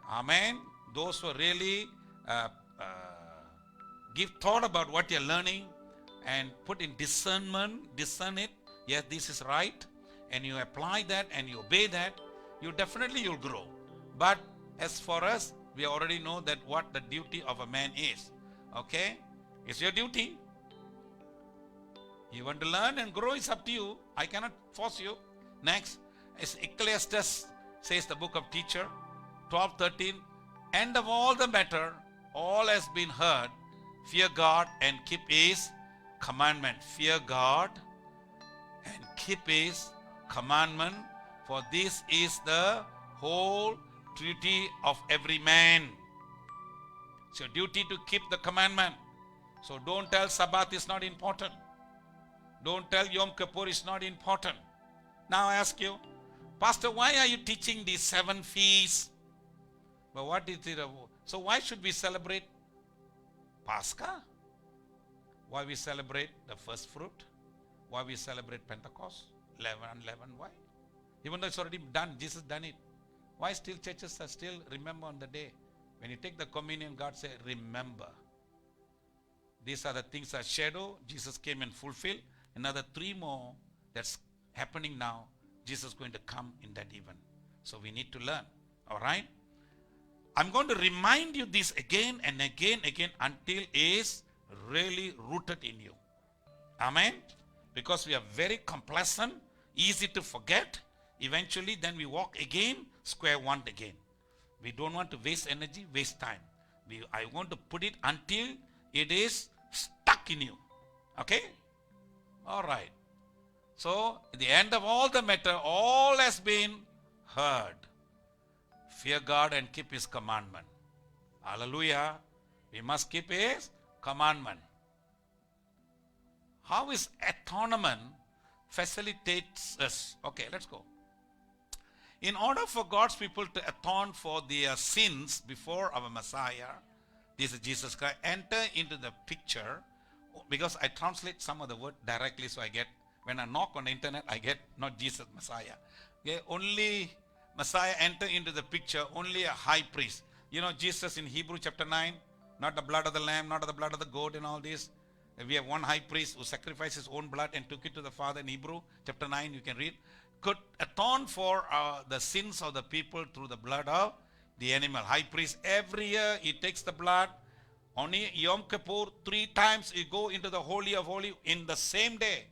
Amen. Those who really give thought about what you're learning and put in discernment, discern it. Yes, this is right. And you apply that and you obey that, you'll grow. But as for us, we already know that what the duty of a man is. Okay? It's your duty. You want to learn and grow, it's up to you. I cannot force you. Next, as Ecclesiastes says, the book of teacher, 12:13, end of all the matter, all has been heard. Fear God and keep His commandment. Fear God and keep His commandment, for this is the whole duty of every man. It's your duty to keep the commandment. So don't tell Sabbath is not important. Don't tell Yom Kippur is not important. Now I ask you, Pastor, why are you teaching these 7 feasts? But what is it? So why should we celebrate Pascha? Why we celebrate the first fruit? Why we celebrate Pentecost? 11, why? Even though it's already done, Jesus done it. Why still churches are still remember on the day? When you take the communion, God said, remember. These are the things that shadow. Jesus came and fulfilled. Another 3 more that's happening now. Jesus is going to come in that event. So we need to learn. All right? I'm going to remind you this again and again until it is really rooted in you. Amen? Because we are very complacent, easy to forget. Eventually, then we walk again, square one again. We don't want to waste energy, waste time. I want to put it until it is stuck in you. Okay? All right. So, at the end of all the matter, all has been heard. Fear God and keep His commandment. Hallelujah. We must keep His commandment. How is atonement facilitates us? Okay, let's go. In order for God's people to atone for their sins before our Messiah, this is Jesus Christ, enter into the picture, because I translate some of the word directly, so I get, when I knock on the internet, I get not Jesus, Messiah. Okay, only Messiah enter into the picture, only a high priest. You know, Jesus in Hebrew chapter 9, not the blood of the lamb, not the blood of the goat and all this. We have one high priest who sacrificed his own blood and took it to the Father in Hebrew chapter 9, you can read. Could atone for the sins of the people through the blood of the animal. High priest, every year he takes the blood. On Yom Kippur, 3 times he go into the Holy of Holies in the same day.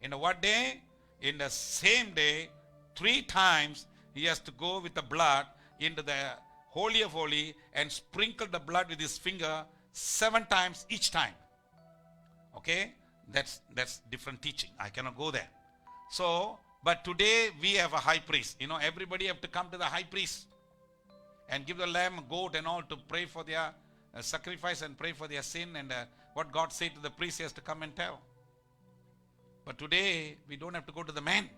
In what day? In the same day, 3 times he has to go with the blood into the Holy of Holies and sprinkle the blood with his finger 7 times each time. Okay, that's different teaching. I cannot go there. So, but today we have a high priest. You know, everybody have to come to the high priest and give the lamb, goat and all to pray for their sacrifice and pray for their sin, and what God said to the priest, he has to come and tell. But today we don't have to go to the man.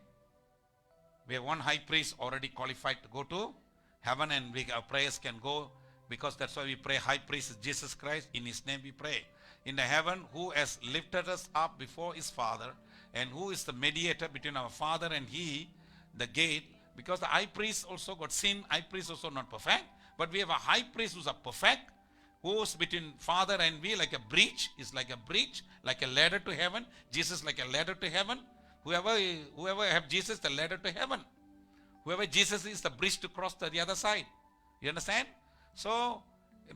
We have one high priest already qualified to go to heaven, and our prayers can go, because that's why we pray. High priest is Jesus Christ. In his name we pray. In the heaven, who has lifted us up before his Father, and who is the mediator between our Father and he, the gate. Because the high priest also got sin, high priest also not perfect, but we have a high priest who's a perfect, who's between Father and we, like a breach, is like a breach, like a ladder to heaven. Jesus like a ladder to heaven. Whoever have Jesus, the ladder to heaven. Whoever Jesus is, the bridge to cross to the other side. You understand? So,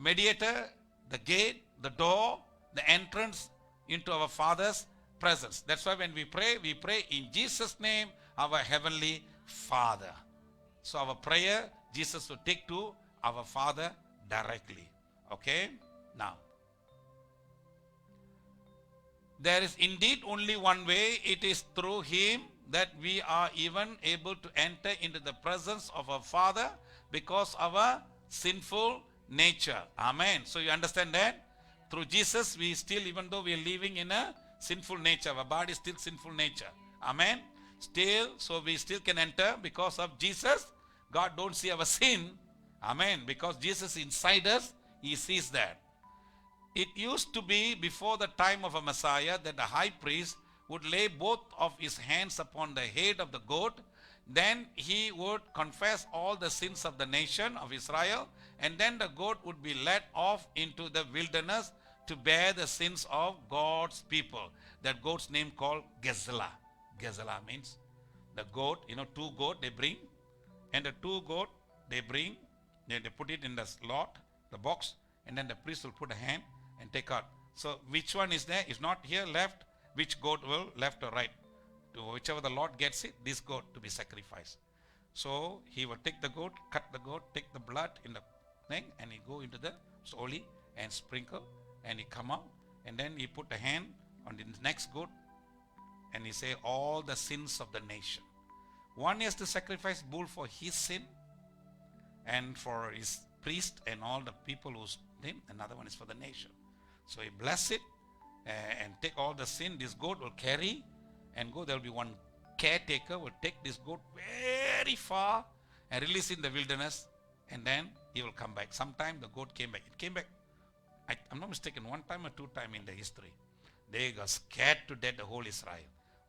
mediator, the gate, the door, the entrance into our Father's presence. That's why when we pray in Jesus' name, our Heavenly Father. So our prayer, Jesus will take to our Father directly. Okay? Now, there is indeed only one way. It is through Him that we are even able to enter into the presence of our Father, because of our sinful nature. Amen. So you understand that? Through Jesus, we still, even though we are living in a sinful nature, our body is still sinful nature. Amen. Still, so we still can enter because of Jesus. God don't see our sin. Amen. Because Jesus inside us, He sees that. It used to be before the time of a Messiah that the high priest would lay both of his hands upon the head of the goat. Then he would confess all the sins of the nation of Israel, and then the goat would be led off into the wilderness to bear the sins of God's people. That goat's name called Gazela. Gazela means the goat, 2 goat they bring, and the 2 goat they bring, they put it in the slot, the box, and then the priest will put a hand and take out. So which one is there? Is not here left, which goat will left or right? To whichever the Lord gets it, this goat to be sacrificed. So he will take the goat, cut the goat, take the blood in the thing, and he go into the holy and sprinkle, and he come out, and then he put a hand on the next goat, and he say all the sins of the nation. One has to sacrifice bull for his sin and for his priest and all the people who's him. Another one is for the nation. So he bless it and take all the sin. This goat will carry and go. There will be one caretaker will take this goat very far and release in the wilderness, and then he will come back. Sometime the goat came back. It came back, I'm not mistaken, 1 time or 2 times in the history. They got scared to death, the whole Israel.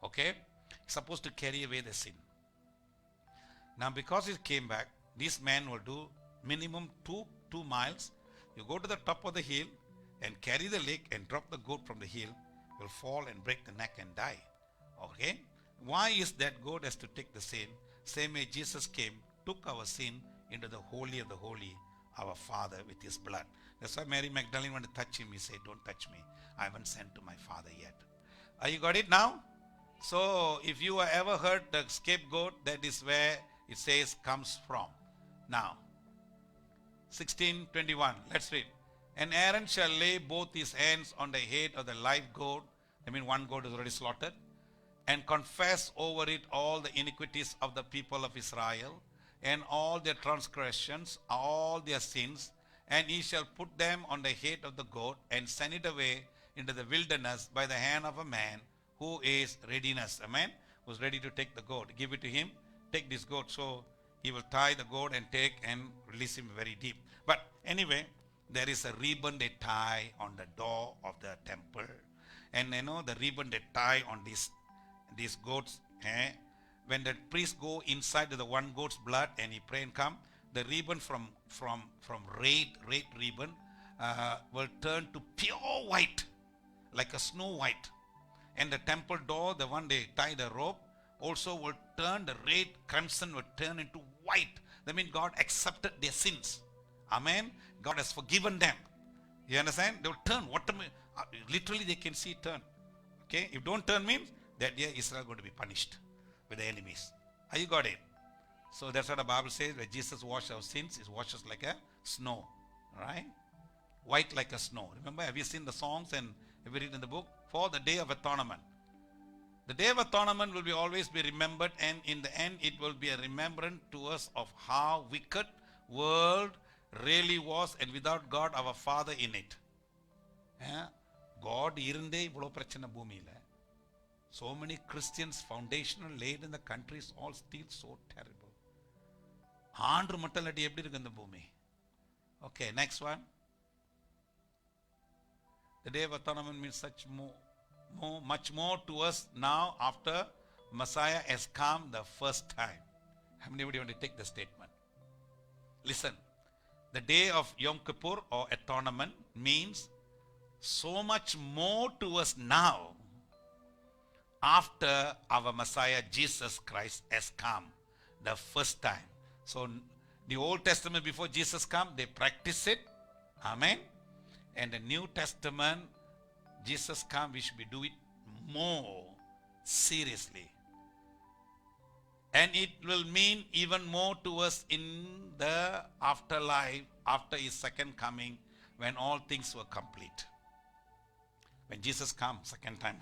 Okay? It's supposed to carry away the sin. Now because it came back, this man will do minimum 2 miles. You go to the top of the hill and carry the leg and drop the goat from the hill, will fall and break the neck and die. Okay? Why is that goat has to take the sin? Same way Jesus came, took our sin into the holy of the holy, our Father, with his blood. That's why Mary Magdalene wanted to touch him. He said, don't touch me. I haven't sent to my Father yet. Are you got it now? So if you have ever heard the scapegoat, that is where it says comes from. Now, 16:21. Let's read. And Aaron shall lay both his hands on the head of the live goat. I mean, one goat is already slaughtered. and confess over it all the iniquities of the people of Israel, and all their transgressions, all their sins, and he shall put them on the head of the goat, and send it away into the wilderness by the hand of a man who is readiness. A man who's ready to take the goat. Give it to him. Take this goat. So he will tie the goat and take and release him very deep. But anyway, there is a ribbon they tie on the door of the temple. And the ribbon they tie on these goats. When the priest go inside to the one goat's blood and he pray and come, the ribbon from red ribbon will turn to pure white, like a snow white. And the temple door, the one they tie the rope, also will turn, the red crimson will turn into white. That means God accepted their sins. Amen. God has forgiven them. You understand? They will turn. Literally they can see turn. Okay. If don't turn means that year Israel going to be punished with the enemies. Are you got it? So that's what the Bible says. When Jesus washed our sins, He washes like a snow. Right? White like a snow. Remember, have you seen the songs and have you read in the book? For the day of atonement. The day of atonement will always be remembered, and in the end it will be a remembrance to us of how wicked world really was, and without God our Father in it. God irunde ivlo prachana bhoomiyila. So many Christians foundational laid in the country is all still so terrible. Andru mattalati eppadi irukku indha bhoomi. Okay, next one. The day of atonement means much more to us now after Messiah has come the first time. How many want to take the statement? Listen, the day of Yom Kippur or atonement means so much more to us now after our Messiah Jesus Christ has come the first time. So the Old Testament before Jesus come, they practice it. Amen. And the New Testament, Jesus come, we should be do it more seriously. And it will mean even more to us in the afterlife, after His second coming, when all things were complete. When Jesus comes second time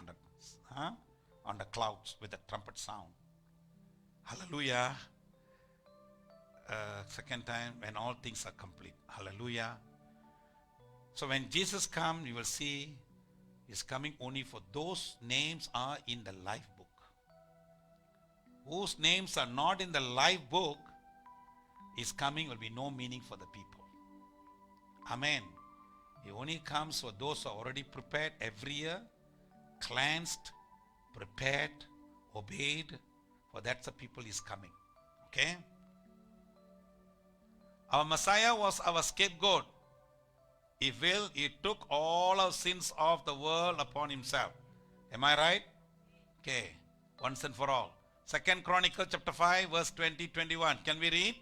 on the clouds with the trumpet sound. Hallelujah. Second time when all things are complete. Hallelujah. So when Jesus comes, you will see He's coming only for those names are in the life book. Whose names are not in the life book, His coming will be no meaning for the people. Amen. He only comes for those who are already prepared every year, cleansed, prepared, obeyed. For that's the people He's coming. Okay? Our Messiah was our scapegoat. He took all our sins of the world upon Himself. Am I right? Okay. Once and for all. 2 Chronicles chapter 5 verse 20-21. Can we read?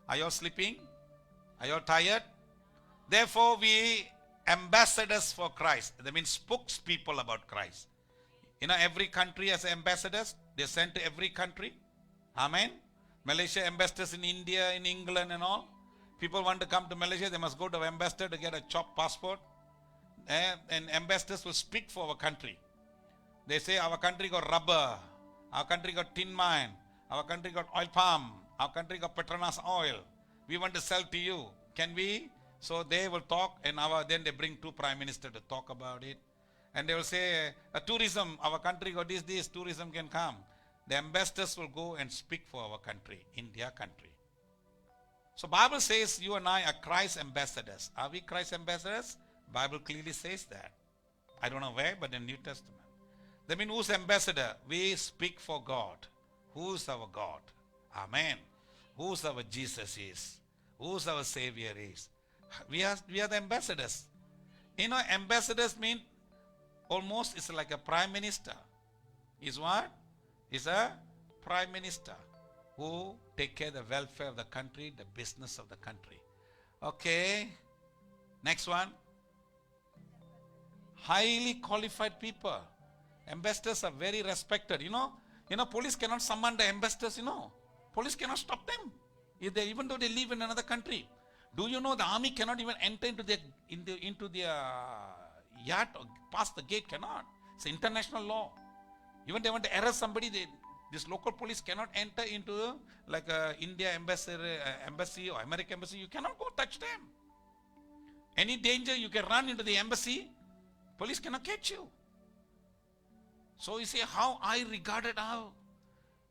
Are you all sleeping? Are you all tired? Therefore we ambassadors for Christ. That means spokespeople about Christ. Every country has ambassadors. They sent to every country. Amen. Malaysia ambassadors in India, in England and all. People want to come to Malaysia, they must go to an ambassador to get a chopped passport. And ambassadors will speak for our country. They say our country got rubber, our country got tin mine, our country got oil palm, our country got Petronas oil. We want to sell to you. Can we? So they will talk, and then they bring two prime ministers to talk about it. And they will say, tourism, our country got this, tourism can come. The ambassadors will go and speak for our country, in their country. So Bible says you and I are Christ ambassadors. Are we Christ ambassadors? Bible clearly says that. I don't know where, but in New Testament. That means who's ambassador? We speak for God. Who's our God? Amen. Who's our Jesus is? Who's our Savior is? We are the ambassadors. Ambassadors mean almost it's like a prime minister. Is what? Is a prime minister who take care of the welfare of the country, the business of the country. Okay. Next one. Highly qualified people. Ambassadors are very respected. Police cannot summon the ambassadors, Police cannot stop them. Even though they live in another country. Do you know the army cannot even enter into their yard or pass the gate? Cannot. It's international law. Even they want to arrest somebody, this local police cannot enter into like a India embassy or American embassy. You cannot go touch them. Any danger, you can run into the embassy. Police cannot catch you. So you see how I regarded her.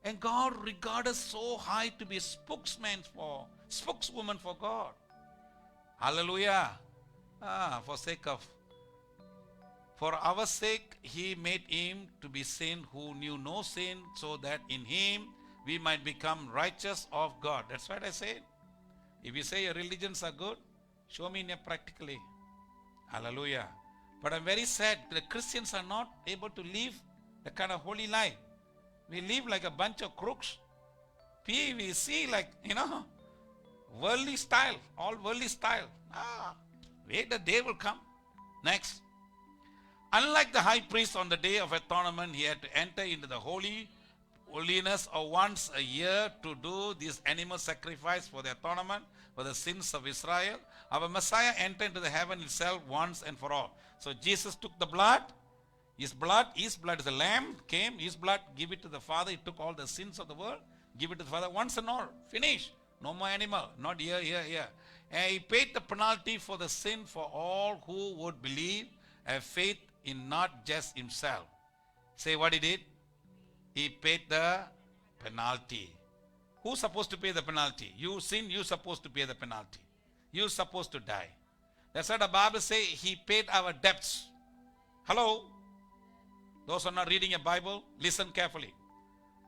And God regarded so high to be a spokeswoman for God. Hallelujah. For our sake, he made him to be sin who knew no sin, so that in him we might become righteous of God. That's what I said. If you say your religions are good, show me practically. Hallelujah. But I'm very sad that Christians are not able to live the kind of holy life. We live like a bunch of crooks. We see like, worldly style, all worldly style. Wait, the day will come. Next. Unlike the high priest on the day of atonement, he had to enter into the holiness of once a year to do this animal sacrifice for the atonement for the sins of Israel. Our Messiah entered into the heaven itself once and for all. So Jesus took the blood. His blood is the lamb came. His blood, give it to the Father. He took all the sins of the world. Give it to the Father once and all. Finish. No more animal. Not here. And he paid the penalty for the sin for all who would believe, have faith in not just himself. Say what he did? He paid the penalty. Who's supposed to pay the penalty? You sin, you're supposed to pay the penalty. You're supposed to die. That's what the Bible says. He paid our debts. Hello? Those who are not reading a Bible, listen carefully.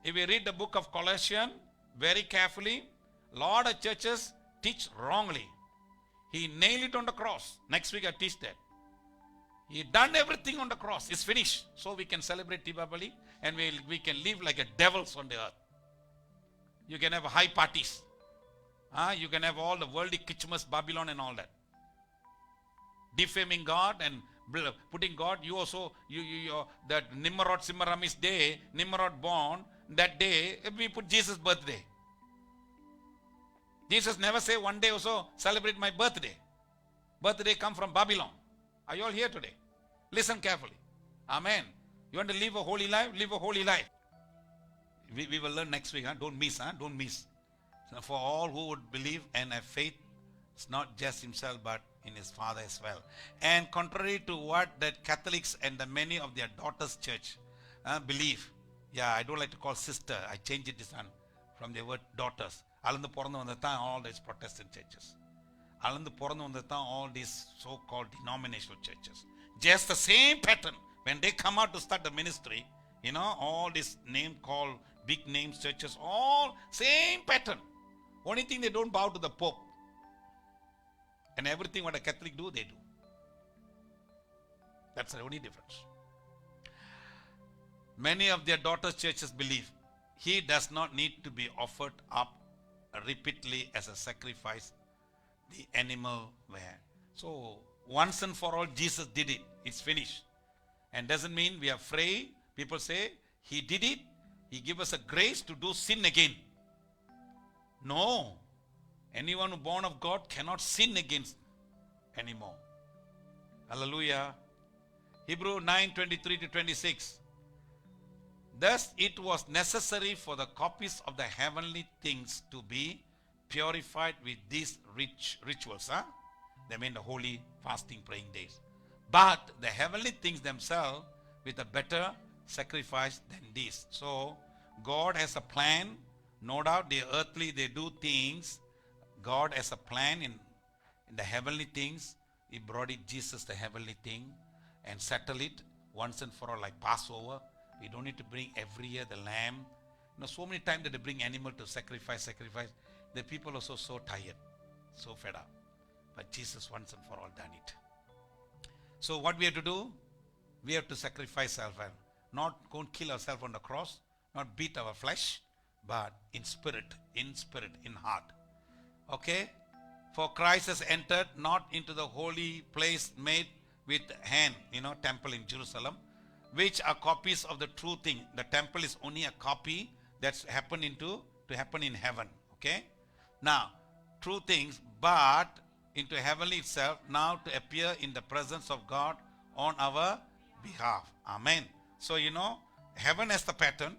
If we read the book of Colossians very carefully, a lot of churches teach wrongly. He nailed it on the cross. Next week I teach that. He done everything on the cross. It's finished. So we can celebrate Deepavali and we can live like a devils on the earth. You can have high parties. You can have all the worldly kitschmas, Babylon and all that. Defaming God and putting God, you also, that Nimrod Simaramis day, Nimrod born, that day, we put Jesus' birthday. Jesus never say one day also celebrate my birthday. Birthday come from Babylon. Are you all here today? Listen carefully. Amen. You want to live a holy life? Live a holy life. We will learn next week. Don't miss. Don't miss. So for all who would believe and have faith, it's not just himself but in his Father as well. And contrary to what that Catholics and the many of their daughters' church believe. Yeah, I don't like to call sister. I changed it this one from the word daughters. All these Protestant churches. All these so-called denominational churches. Just the same pattern. When they come out to start the ministry, all these name called big names churches, all same pattern. Only thing they don't bow to the Pope. And everything what a Catholic do, they do. That's the only difference. Many of their daughters' churches believe he does not need to be offered up repeatedly as a sacrifice, the animal were. So once and for all, Jesus did it. It's finished. And doesn't mean we are afraid. People say, he did it. He gave us a grace to do sin again. No. Anyone who born of God cannot sin against anymore. Hallelujah. Hebrew 9:23-26. Thus it was necessary for the copies of the heavenly things to be purified with these rituals. They mean the holy fasting praying days. But the heavenly things themselves with a better sacrifice than this. So God has a plan. No doubt the earthly, they do things. God has a plan in the heavenly things. He brought it, Jesus, the heavenly thing, and settle it once and for all like Passover. We don't need to bring every year the lamb. So many times that they bring animal to sacrifice. The people are so tired, so fed up. But Jesus once and for all done it. So what we have to do? We have to sacrifice ourselves. Not go and kill ourselves on the cross. Not beat our flesh. But in spirit, in heart. Okay? For Christ has entered not into the holy place made with hand, temple in Jerusalem, which are copies of the true thing. The temple is only a copy that's happened to happen in heaven. Okay? Now, true things, but into heavenly itself, now to appear in the presence of God on our behalf. Amen. So, heaven as the pattern,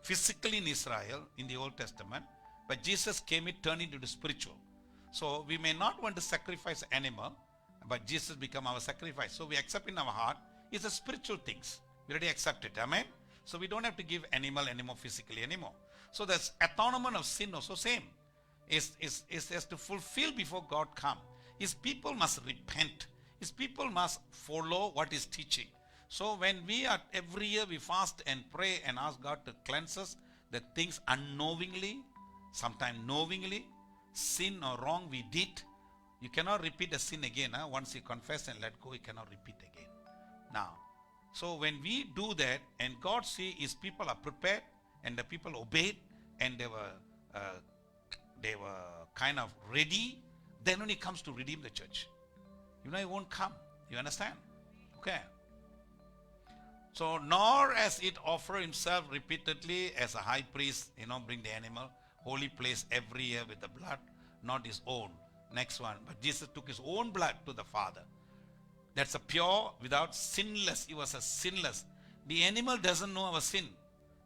physically in Israel in the Old Testament, but Jesus came it turned into the spiritual. So we may not want to sacrifice animal, but Jesus become our sacrifice. So we accept in our heart is the spiritual things. We already accept it. Amen. So we don't have to give animal anymore physically anymore. So that's atonement of sin also same. Is has to fulfill before God come. His people must repent. His people must follow what is teaching. So when we are every year we fast and pray and ask God to cleanse us, the things unknowingly, sometimes knowingly, sin or wrong we did, you cannot repeat the sin again. Once you confess and let go, you cannot repeat again. Now, so when we do that and God see his people are prepared and the people obeyed and they were kind of ready, then when he comes to redeem the church. You know, he won't come. You understand? Okay. So, nor as it offer himself repeatedly as a high priest, bring the animal, holy place every year with the blood, not his own. Next one. But Jesus took his own blood to the Father. That's a pure, without sinless. He was a sinless. The animal doesn't know our sin.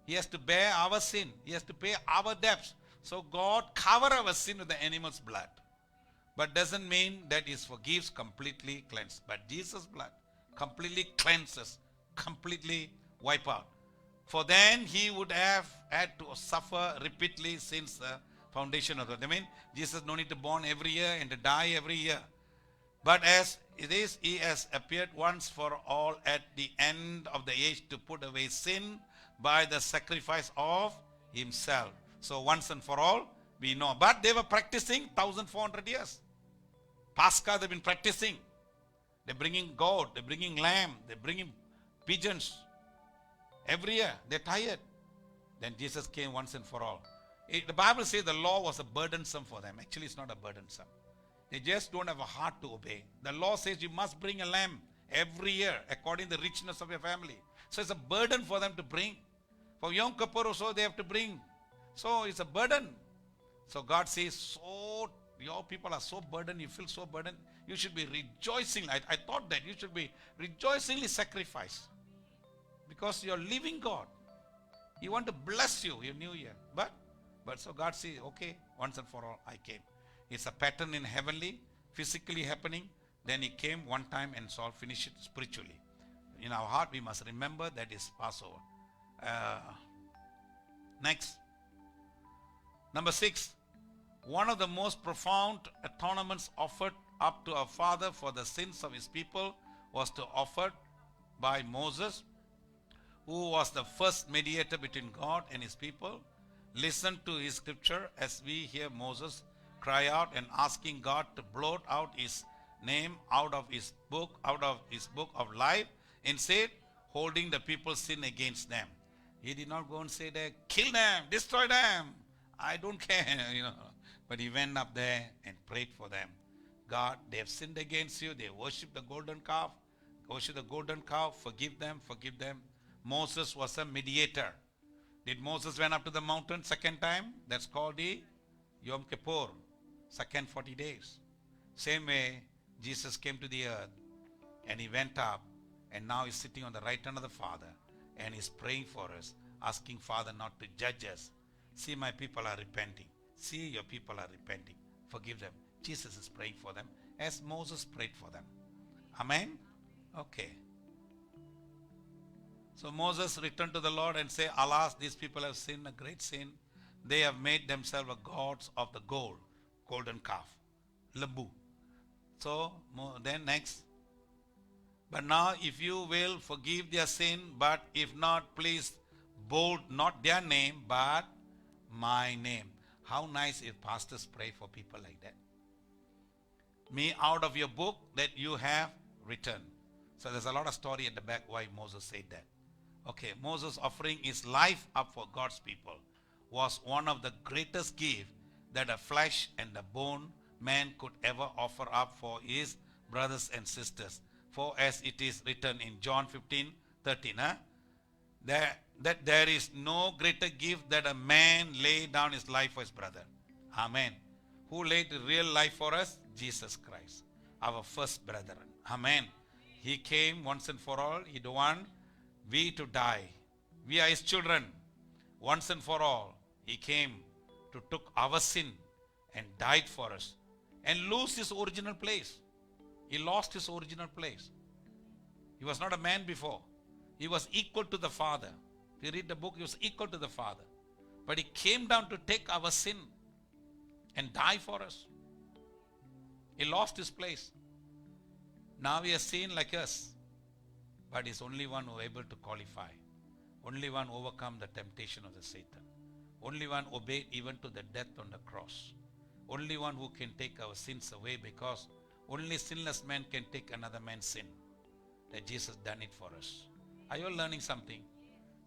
He has to bear our sin. He has to pay our debts. So God cover our sin with the animal's blood. But doesn't mean that he forgives completely cleansed. But Jesus' blood completely cleanses, completely wipe out. For then he would have had to suffer repeatedly since the foundation of the world. I mean, Jesus no need to born every year and to die every year. But as it is, he has appeared once for all at the end of the age to put away sin by the sacrifice of himself. So once and for all, we know. But they were practicing 1,400 years. Pascha they've been practicing. They're bringing goat, they're bringing lamb, they're bringing pigeons. Every year, they're tired. Then Jesus came once and for all. The Bible says the law was a burdensome for them. Actually, it's not a burdensome. They just don't have a heart to obey. The law says you must bring a lamb every year according to the richness of your family. So it's a burden for them to bring. For Yom Kippur also they have to bring. So it's a burden. So God says, so your people are so burdened, you feel so burdened, you should be rejoicing. I thought that you should be rejoicingly sacrifice. Because you're living God. He want to bless you in New Year. But so God says, okay, once and for all, I came. It's a pattern in heavenly, physically happening. Then he came one time and so finish it spiritually. In our heart, we must remember that is Passover. Next. Number 6. One of the most profound atonements offered up to our Father for the sins of his people was to offer by Moses, who was the first mediator between God and his people. Listen to his scripture as we hear Moses cry out and asking God to blot out his name out of his book of life, instead holding the people's sin against them. He did not go and say that, kill them, destroy them. I don't care, But he went up there and prayed for them. God, they have sinned against you. They worship the golden calf. Forgive them. Moses was a mediator. Did Moses went up to the mountain second time? That's called the Yom Kippur, second 40 days. Same way, Jesus came to the earth and he went up and now he's sitting on the right hand of the Father and he's praying for us, asking Father not to judge us. See, my people are repenting. See, your people are repenting. Forgive them. Jesus is praying for them as Moses prayed for them. Amen? Okay. So Moses returned to the Lord and said, alas, these people have sinned a great sin. They have made themselves a gods of the golden calf, lambu. So then next. But now if you will forgive their sin, but if not, please bold not their name, but my name. How nice if pastors pray for people like that. Me out of your book that you have written. So there's a lot of story at the back why Moses said that. Okay, Moses offering his life up for God's people was one of the greatest gifts that a flesh and a bone man could ever offer up for his brothers and sisters. For as it is written in John 15:13, that there is no greater gift that a man lay down his life for his brother. Amen. Who laid the real life for us? Jesus Christ, our first brethren. Amen. He came once and for all. He don't want we to die. We are his children. Once and for all, he came to took our sin and died for us and lose his original place. He lost his original place. He was not a man before. He was equal to the Father. If you read the book, he was equal to the Father. But he came down to take our sin and die for us. He lost his place. Now he is seen like us. But he's only one who is able to qualify. Only one overcome the temptation of the Satan. Only one obeyed even to the death on the cross. Only one who can take our sins away, because only sinless man can take another man's sin. That Jesus done it for us. Are you learning something?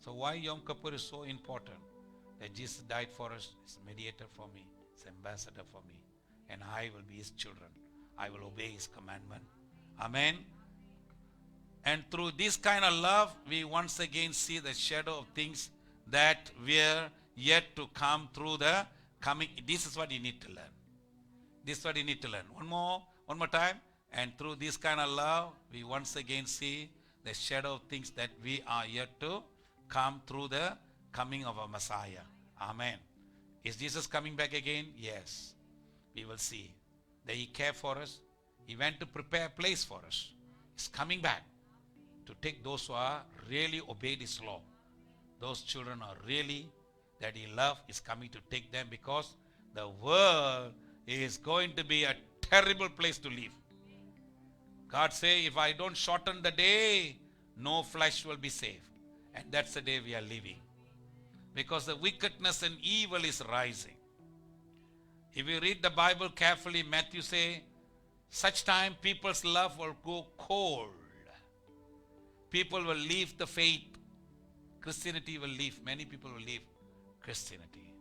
So why Yom Kippur is so important? That Jesus died for us, is a mediator for me, is an ambassador for me, and I will be his children. I will obey his commandment. Amen. And through this kind of love, we once again see the shadow of things that were yet to come through the coming. This is what you need to learn. This is what you need to learn. One more time. And through this kind of love, we once again see the shadow of things that we are yet to come through the coming of our Messiah. Amen. Is Jesus coming back again? Yes. We will see. That he cared for us. He went to prepare a place for us. He's coming back to take those who are really obeyed his law. Those children are really that he loved, is coming to take them, because the world is going to be a terrible place to live. God say, if I don't shorten the day, no flesh will be saved. And that's the day we are living. Because the wickedness and evil is rising. If you read the Bible carefully, Matthew say, such time people's love will go cold. People will leave the faith. Christianity will leave. Many people will leave Christianity.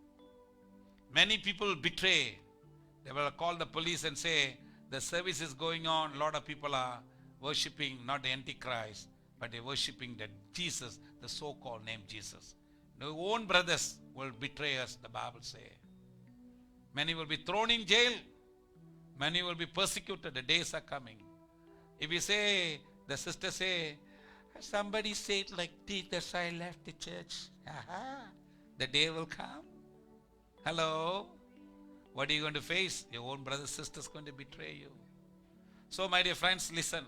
Many people will betray. They will call the police and say, the service is going on. A lot of people are worshipping not the Antichrist, but they're worshipping the Jesus, the so-called name Jesus. Their own brothers will betray us, the Bible says. Many will be thrown in jail. Many will be persecuted. The days are coming. If you say, the sister say, somebody said like this, that's why I left the church. Aha. The day will come. Hello. What are you going to face? Your own brothers, sisters going to betray you. So my dear friends, listen.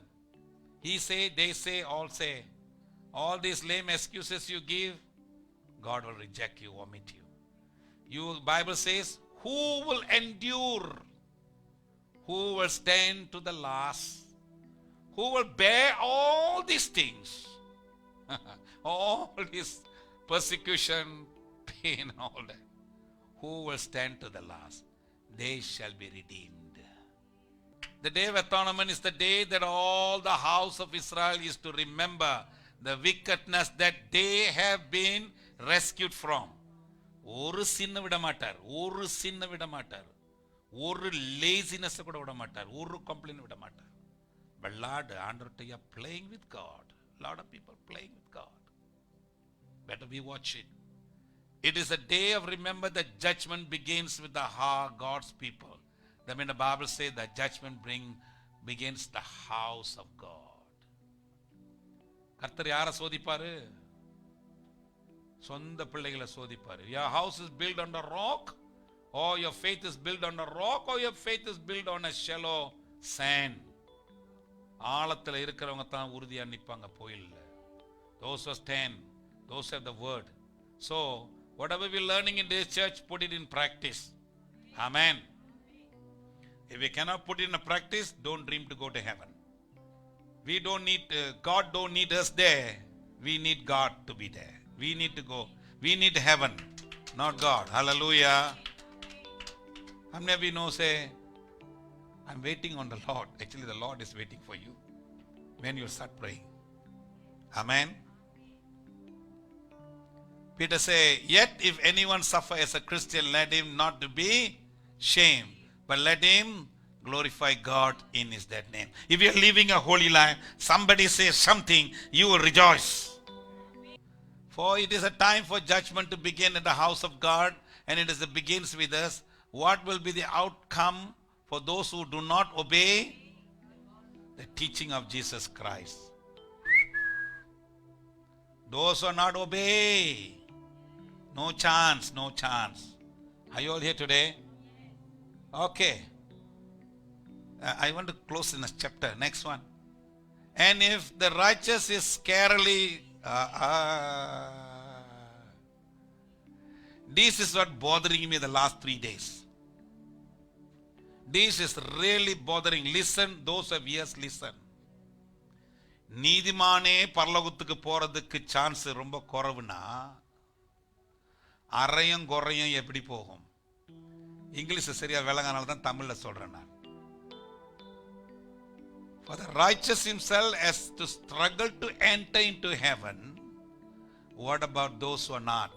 He say, they say, all say. All these lame excuses you give, God will reject you, omit you. Bible says, who will endure? Who will stand to the last? Who will bear all these things? All this persecution, pain, all that. Who will stand to the last? They shall be redeemed. The Day of Atonement is the day that all the house of Israel is to remember the wickedness that they have been rescued from. ஒரு சின்ன விட மாட்டார், ஒரு சின்ன விட மாட்டார், ஒரு laziness கூட விட மாட்டார், ஒரு complaint விட மாட்டார். But Lord, you are playing with God. A lot of people playing with God. Better we watch it. It is a day of remember that judgment begins with the God's people. That when the Bible says that judgment begins the house of God. கர்த்தர் யாரை சோதிப்பாரு? சொந்த பிள்ளைகளை சோதிப்பாரு. Your house is built on the rock, or your faith is built on the rock, or your faith is built on a shallow sand. ஆழத்தில் இருக்கிறவங்க தான் உறுதியா நிப்பாங்க கோயில்ல. Those who stand, those have the word. So whatever we're learning in this church, put it in practice. Amen. If we cannot put it in practice, don't dream to go to heaven. We don't need, God don't need us there. We need God to be there. We need to go. We need heaven, not God. Hallelujah. How many of you know, say, I'm waiting on the Lord. Actually, the Lord is waiting for you when you start praying. Amen. Peter say, yet if anyone suffer as a Christian, let him not to be shamed, but let him glorify God in his dead name. If you are living a holy life, somebody says something, you will rejoice. For it is a time for judgment to begin at the house of God, and it begins with us. What will be the outcome for those who do not obey the teaching of Jesus Christ? Those who are not obey. No chance, no chance. Are you all here today? Okay. I want to close in this chapter. Next one. And if the righteous is scarcely, this is what bothering me the last 3 days. This is really bothering. Listen, those of ears listen. நீதிமானே பரலோகத்துக்கு போறதுக்கு chance ரொம்ப குறைவுனா அறையும் குறையும் எப்படி போகும்? English சரியா விளங்கனால தான் தமிழ்ல சொல்றேன் நான். For the righteous himself has to struggle to enter into heaven. What about those who are not?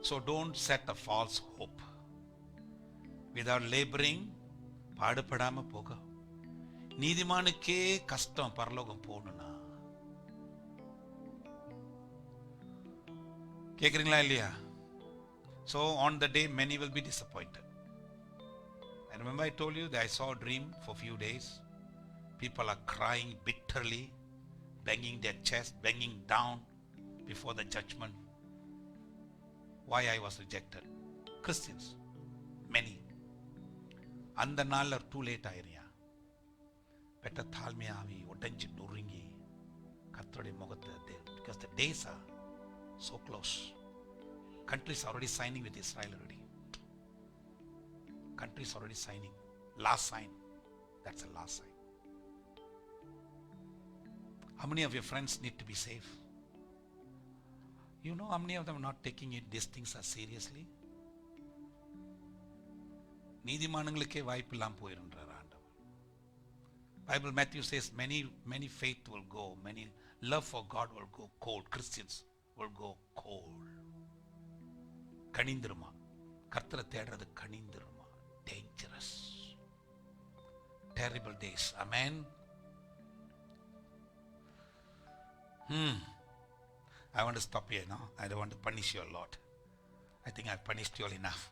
So don't set a false hope. Without laboring, பாடுபடாம போக. நீதிமானுக்கே கஷ்டம் பரலோகம் போகணும்னா. கேக்குறீங்களா இல்லையா? So on the day many will be disappointed. I remember I told you that I saw a dream for few days. People are crying bitterly, banging their chest, banging down before the judgment. Why I was rejected? Christians, many. அந்த நாள்ல too late ஆயிரியா. பெட்ட தாழ்மையாவி உடைஞ்சு நொறுங்கி கர்த்தருடைய முகத்தை because the days are so close. Countries are already signing with Israel already. Countries already signing. Last sign. That's the last sign. How many of your friends need to be safe? You know how many of them are not taking these things as seriously? நீதிமானங்களுக்கே வாய்ப்பு இல்லாம போயிருன்றார் ஆண்டவர். Bible Matthew says many faith will go, many love for God will go cold. Christians will go cold. கனிந்திருமா. கர்த்தரை தேடுறது கனிந்திருமா. Dangerous. Terrible days. Amen. I want to stop here now. I don't want to punish you a lot. I think I've punished you all enough.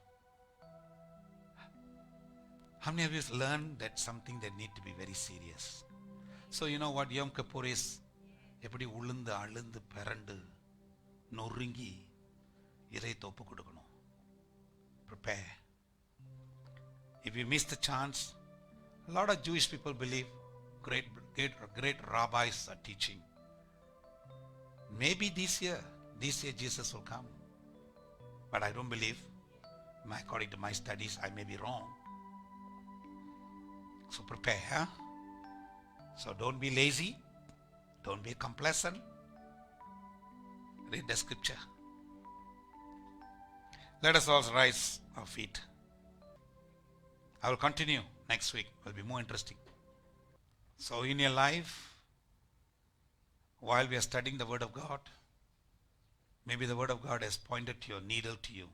How many of you learned that something that need to be very serious? So you know what Yom Kippur is? எப்படி உளுந்து அழுந்து பிறண்டு நொறுங்கி இறைத்து ஒப்பு கொடுக்கணும். Prepare. If you miss the chance, a lot of Jewish people believe great rabbis are teaching. Maybe this year Jesus will come. But I don't believe. According to my studies, I may be wrong. So prepare, huh? So don't be lazy. Don't be complacent. Read the scripture. Let us all rise our feet. I will continue next week. It will be more interesting. So in your life, while we are studying the Word of God, maybe the Word of God has pointed your needle to you,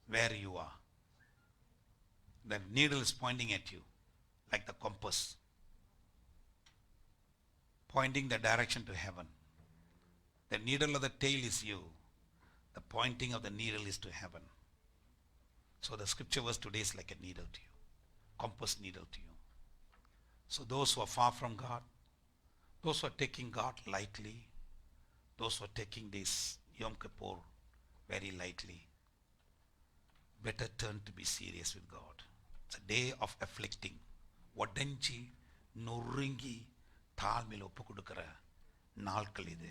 where you are. The needle is pointing at you, like the compass, pointing the direction to heaven. The needle of the tail is you. The pointing of the needle is to heaven. So the scripture verse today is like a needle to you, compass needle to you. So those who are far from God, those who are taking God lightly, those who are taking this Yom Kippur very lightly, better turn to be serious with God. It's a day of afflicting. உடைஞ்சி நொறுங்கி தாழ்மையில் ஒப்பு கொடுக்கிற நாட்கள் இது.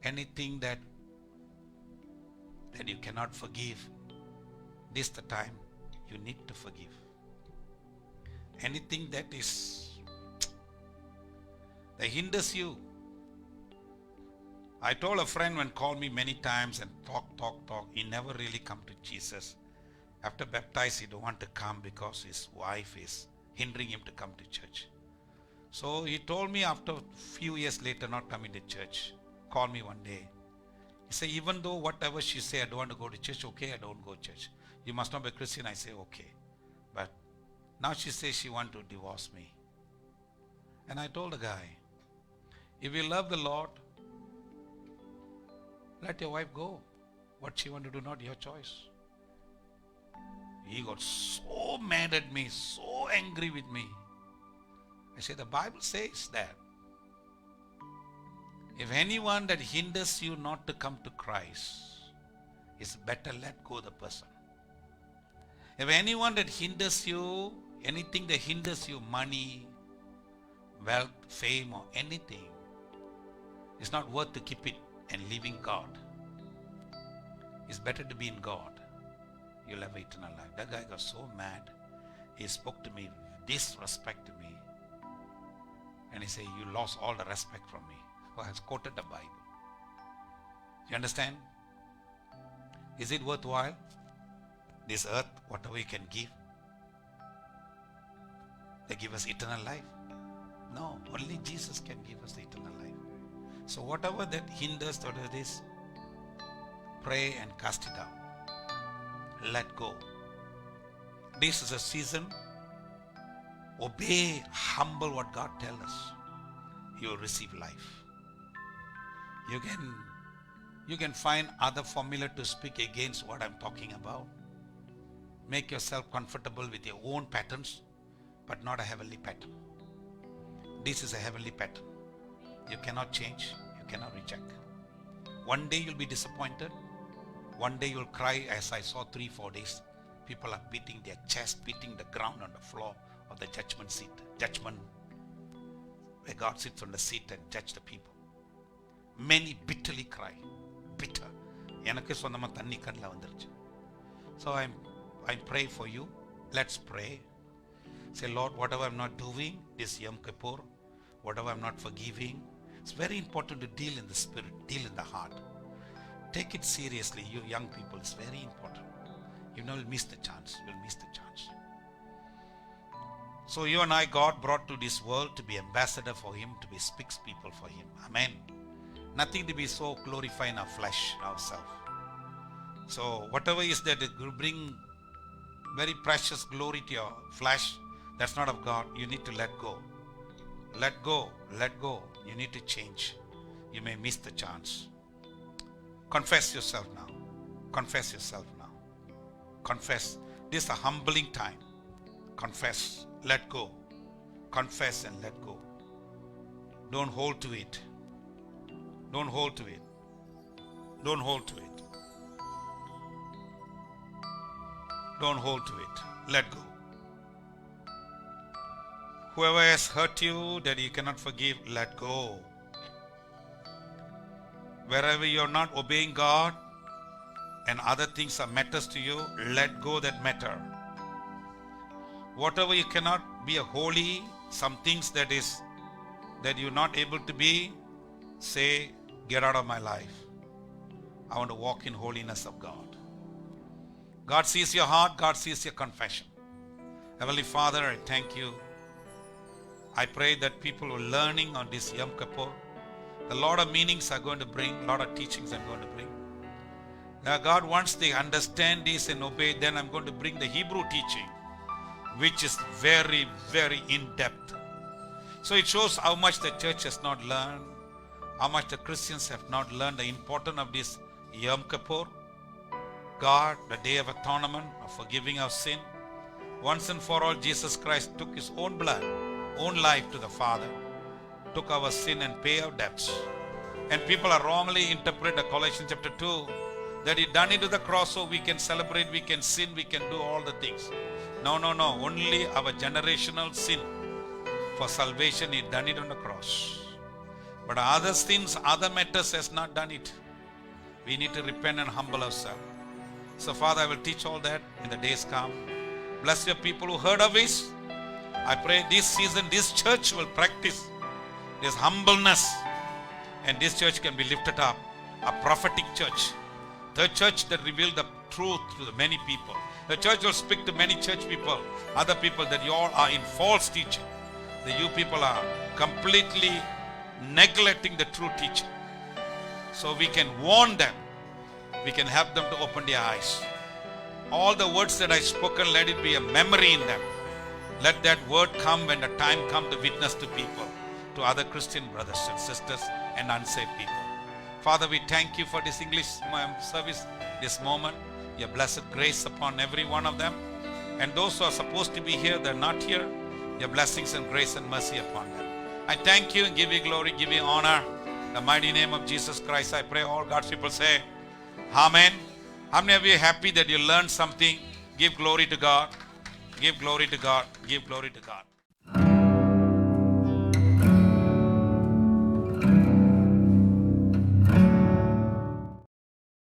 Anything that you cannot forgive, this is the time you need to forgive. Anything that hinders you. I told a friend when called me many times and talk, he never really come to Jesus. After baptized, he don't want to come because his wife is hindering him to come to church. So he told me after few years later not coming to church, called me one day. He said, even though whatever she say, I don't want to go to church, okay, I don't go to church. You must not be a Christian. I say, okay. But now she says she want to divorce me. And I told the guy, if you love the Lord, let your wife go. What she want to do, not your choice. He got so mad at me, so angry with me. I say, the Bible says that if anyone that hinders you not to come to Christ, it's better let go the person. If anyone that hinders you, anything that hinders you, money, wealth, fame, or anything, it's not worth to keep it and leaving God. It's better to be in God. You'll have eternal life. That guy got so mad. He spoke to me, disrespect to me. And he said, you lost all the respect from me. So I has quoted the Bible. You understand? Is it worthwhile? This earth, whatever you can give, they give us eternal life. No, only Jesus can give us the eternal life. So whatever that hinders, whatever it is, pray and cast it out. Let go. This is a season. Obey, humble what God tells us. You will receive life. You can find other formula to speak against what I'm talking about. Make yourself comfortable with your own patterns, but not a heavenly pattern. This is a heavenly pattern. You cannot change. You cannot reject. One day you'll be disappointed. One day you'll cry, as I saw 3-4 days. People are beating their chest, beating the ground on the floor of the judgment seat. Judgment, where God sits on the seat and judge the people. Many bitterly cry. Bitter. So I pray for you. Let's pray. Say, Lord, whatever I'm not doing this Yom Kippur, whatever I'm not forgiving, it's very important to deal in the spirit, deal in the heart. Take it seriously, you young people. It's very important. You know, you'll miss the chance. You'll miss the chance. So you and I, God brought to this world to be ambassador for Him, to be speaks people for Him. Amen. Nothing to be so glorify in our flesh, ourselves. So whatever is that it will bring very precious glory to your flesh, that's not of God. You need to let go. Let go. Let go. You need to change. You may miss the chance. Confess yourself now. Confess yourself now. Confess. This is a humbling time. Confess. Let go. Confess and let go. Don't hold to it. Don't hold to it. Don't hold to it. Don't hold to it. Let go. Whoever has hurt you that you cannot forgive, let go. Wherever you are not obeying God and other things are matters to you, let go that matter. Whatever you cannot be a holy, some things that you're not able to be, say, get out of my life. I want to walk in holiness of God. God sees your heart. God sees your confession. Heavenly Father, I thank you. I pray that people who are learning on this Yom Kippur, a lot of meanings are going to bring, a lot of teachings are going to bring. Now God, once they understand this and obey, then I'm going to bring the Hebrew teaching, which is very, very in-depth. So it shows how much the church has not learned, how much the Christians have not learned the importance of this Yom Kippur. God, the day of atonement, of forgiving our sin. Once and for all, Jesus Christ took His own blood, own life to the Father, took our sin and pay our debts. And people are wrongly interpret the Colossians chapter 2, that He done it to the cross so we can celebrate, we can sin, we can do all the things. No. Only our generational sin for salvation, He done it on the cross. But other sins, other matters has not done it. We need to repent and humble ourselves. So Father, I will teach all that in the days come. Bless your people who heard of this. I pray this season, this church will practice this humbleness. And this church can be lifted up. A prophetic church. The church that revealed the truth to the many people. The church will speak to many church people. Other people that you all are in false teaching. That you people are completely neglecting the true teaching. So we can warn them. We can help them to open their eyes. All the words that I spoken, let it be a memory in them. Let that word come when the time comes to witness to people, to other Christian brothers and sisters and unsaved people. Father, we thank you for this English service, this moment. your blessed grace upon every one of them. And those who are supposed to be here, they're not here, your blessings and grace and mercy upon them. I thank you and give you glory, give you honor. In the mighty name of Jesus Christ, I pray. All God's people say, Amen. How many of you are happy that you learned something? Give glory to God. Give glory to God. Give glory to God.